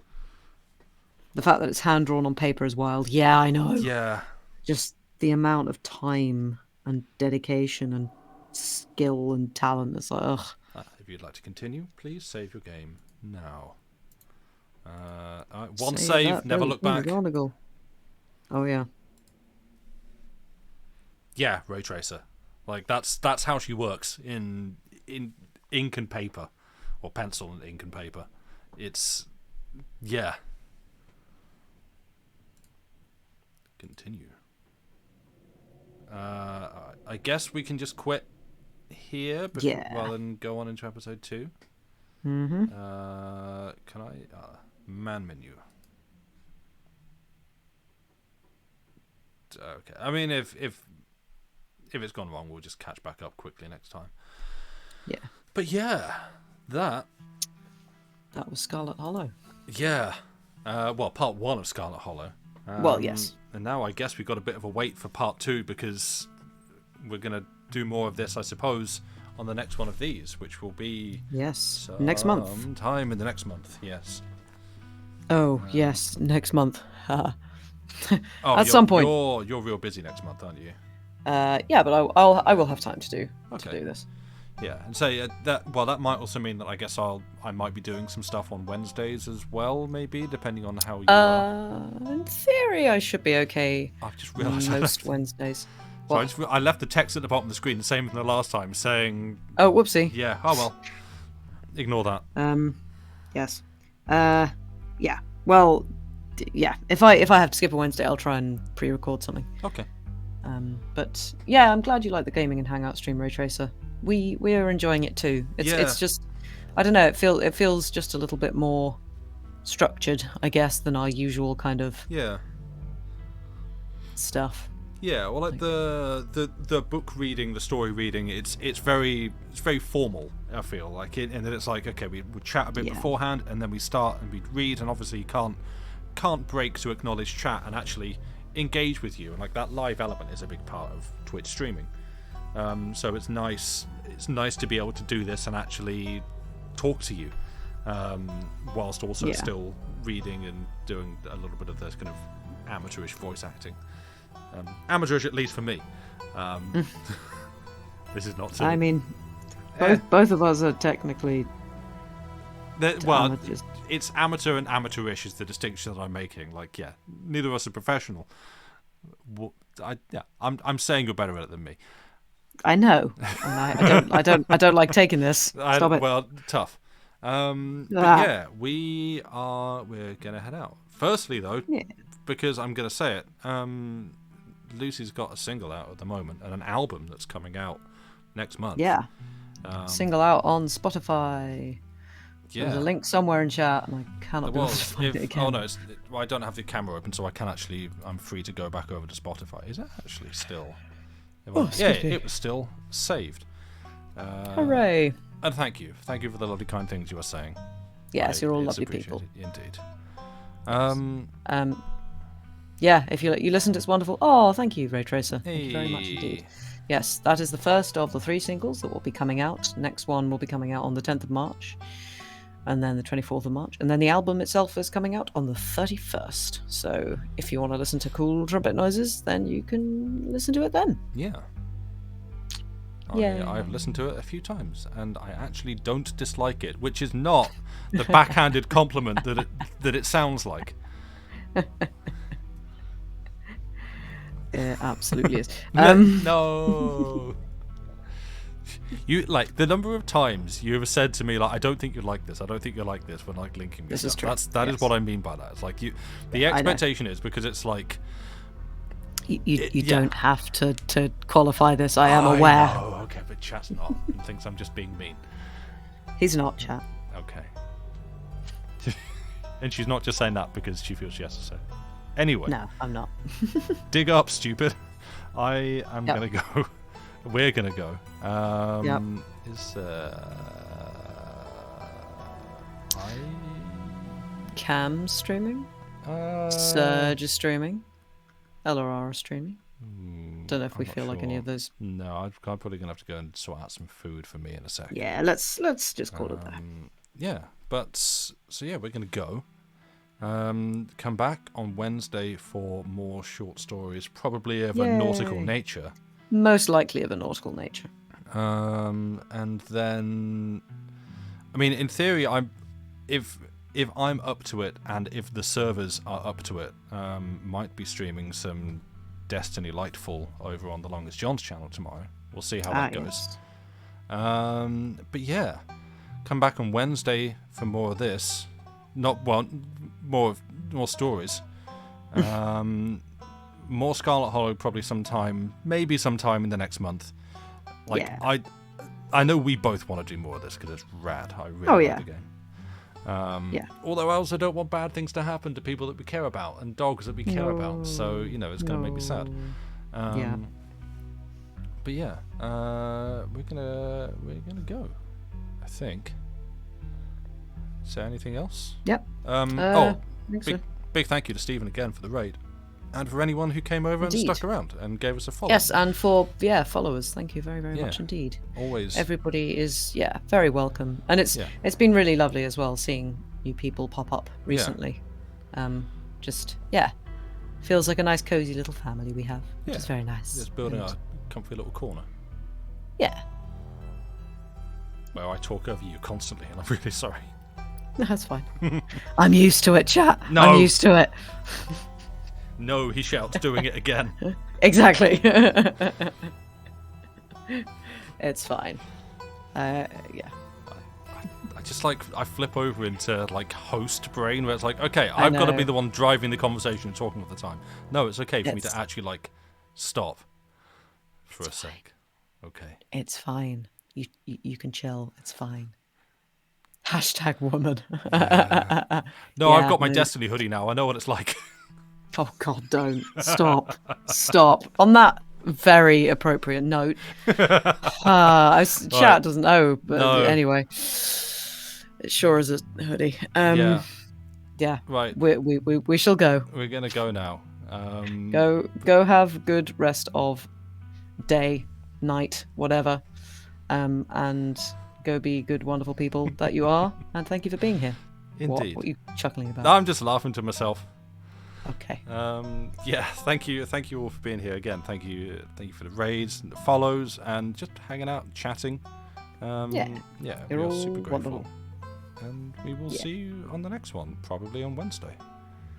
The fact that it's hand-drawn on paper is wild. Yeah, I know. Yeah. Just the amount of time and dedication and skill and talent. It's like, ugh. If you'd like to continue, please save your game now. One Save save, that never note, look back. Oh yeah. Yeah, Ray Tracer. Like that's how she works in ink and paper, or pencil and ink and paper. It's yeah. Continue. I guess we can just quit here rather than go on into episode 2. Mm-hmm. Can I man menu? Okay. I mean, if it's gone wrong, we'll just catch back up quickly next time. Yeah. But yeah, that was Scarlet Hollow. Yeah. Well, part 1 of Scarlet Hollow. Well, yes. And now I guess we've got a bit of a wait for part 2 because we're going to do more of this, I suppose, on the next one of these, which will be... Yes, next month. Sometime in the next month, yes. Oh, yes, next month. At some point. You're real busy next month, aren't you? Yeah, but I will have time to do this. Yeah, and so that might also mean that I guess I might be doing some stuff on Wednesdays as well, maybe depending on how you are. In theory, I should be okay. I've just realised most Wednesdays. So I left the text at the bottom of the screen, the same as the last time, saying. Oh, whoopsie. Yeah. Oh well. Ignore that. Yes. Yeah. Well. Yeah. If I have to skip a Wednesday, I'll try and pre-record something. Okay. But yeah, I'm glad you like the gaming and hangout stream, Ray Tracer. We're enjoying it too. It's just, I don't know. It feels just a little bit more structured, I guess, than our usual kind of stuff. Yeah, well, like the book reading, the story reading, it's very formal. I feel like it, and then it's like, okay, we chat a bit beforehand, and then we start and we read, and obviously you can't break to acknowledge chat and actually engage with you, and like that live element is a big part of Twitch streaming. So it's nice to be able to do this and actually talk to you, whilst also still reading and doing a little bit of this kind of amateurish voice acting. Amateurish, at least for me. This is not silly. I mean, both of us are technically amateurs. It's amateur and amateurish is the distinction that I'm making. Like, yeah, neither of us are professional. I'm saying you're better at it than me. I know. And I don't like taking this. Stop it. Well, tough. But yeah, we're gonna head out. Firstly, though, because I'm gonna say it, Lucy's got a single out at the moment and an album that's coming out next month. Yeah. Single out on Spotify. Yeah. There's a link somewhere in chat, and I cannot be able to find it again. Oh no, I don't have the camera open, so I'm free to go back over to Spotify. Is it actually still? It was still saved. Hooray! And thank you for the lovely, kind things you were saying. Yes, you're all lovely people. Indeed. Yeah, if you listened, it's wonderful. Oh, thank you, Ray Tracer. Hey. Thank you very much indeed. Yes, that is the first of the 3 singles that will be coming out. Next one will be coming out on the 10th of March, and then the 24th of March, and then the album itself is coming out on the 31st. So if you want to listen to cool trumpet noises, then you can listen to it then. Yeah. I've listened to it a few times, and I actually don't dislike it, which is not the backhanded compliment that it sounds like. It absolutely is. No. You like the number of times you have said to me, like, I don't think you'd like this. I don't think you'll like this when like linking me. This is stuff. true. That is what I mean by that. It's like the expectation is because it's like you don't have to qualify this. I am aware. Oh, okay, but chat's not and thinks I'm just being mean. He's not, chat. Okay. And she's not just saying that because she feels she has to say. Anyway. No, I'm not. Dig up, stupid. I am gonna go. We're gonna go. Cam streaming? Surge is streaming? LRR is streaming? Don't know if we feel like any of those. No, I'm probably gonna have to go and sort out some food for me in a second. Yeah, let's just call it that. Yeah, but so yeah, we're gonna go. Come back on Wednesday for more short stories, probably of a nautical nature. Most likely of a nautical nature. And then, I mean, in theory, if I'm up to it, and if the servers are up to it, might be streaming some Destiny Lightfall over on the Longest John's channel tomorrow. We'll see how that goes. Yes. But yeah, come back on Wednesday for more of this. More stories. More Scarlet Hollow probably maybe sometime in the next month. I know we both want to do more of this because it's rad. I really like the game. Although I also don't want bad things to happen to people that we care about and dogs that we care about. So it's going to make me sad. But yeah, we're gonna go, I think. Is there anything else? Yep. Big thank you to Stephen again for the raid, and for anyone who came over and stuck around and gave us a follow. Yes, and for followers, thank you very, very much indeed. Always. Everybody is very welcome, and it's been really lovely as well seeing new people pop up recently. Feels like a nice cozy little family we have, which is very nice. Just building our comfy little corner. Yeah. Well, I talk over you constantly, and I'm really sorry. That's fine. I'm used to it, chat. No. I'm used to it. No, he shouts, doing it again. Exactly. It's fine. I just I flip over into host brain where it's like, okay, I've got to be the one driving the conversation and talking all the time. No, it's okay for me to actually stop for a sec. Okay. It's fine. You can chill. It's fine. #woman. No, I've got my Destiny hoodie now. I know what it's like. Oh God, don't. Stop. On that very appropriate note. Chat doesn't know, but anyway. It sure is a hoodie. Yeah. Right. We shall go. We're gonna go now. Go have good rest of day, night, whatever. And go be good, wonderful people that you are, and thank you for being here. Indeed. What are you chuckling about? I'm just laughing to myself. Okay. Thank you all for being here again. Thank you for the raids and the follows and just hanging out and chatting. You're all super grateful. wonderful. And we will see you on the next one, probably on Wednesday.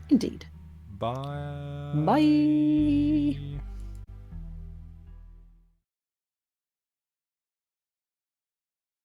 Indeed. Bye. Bye.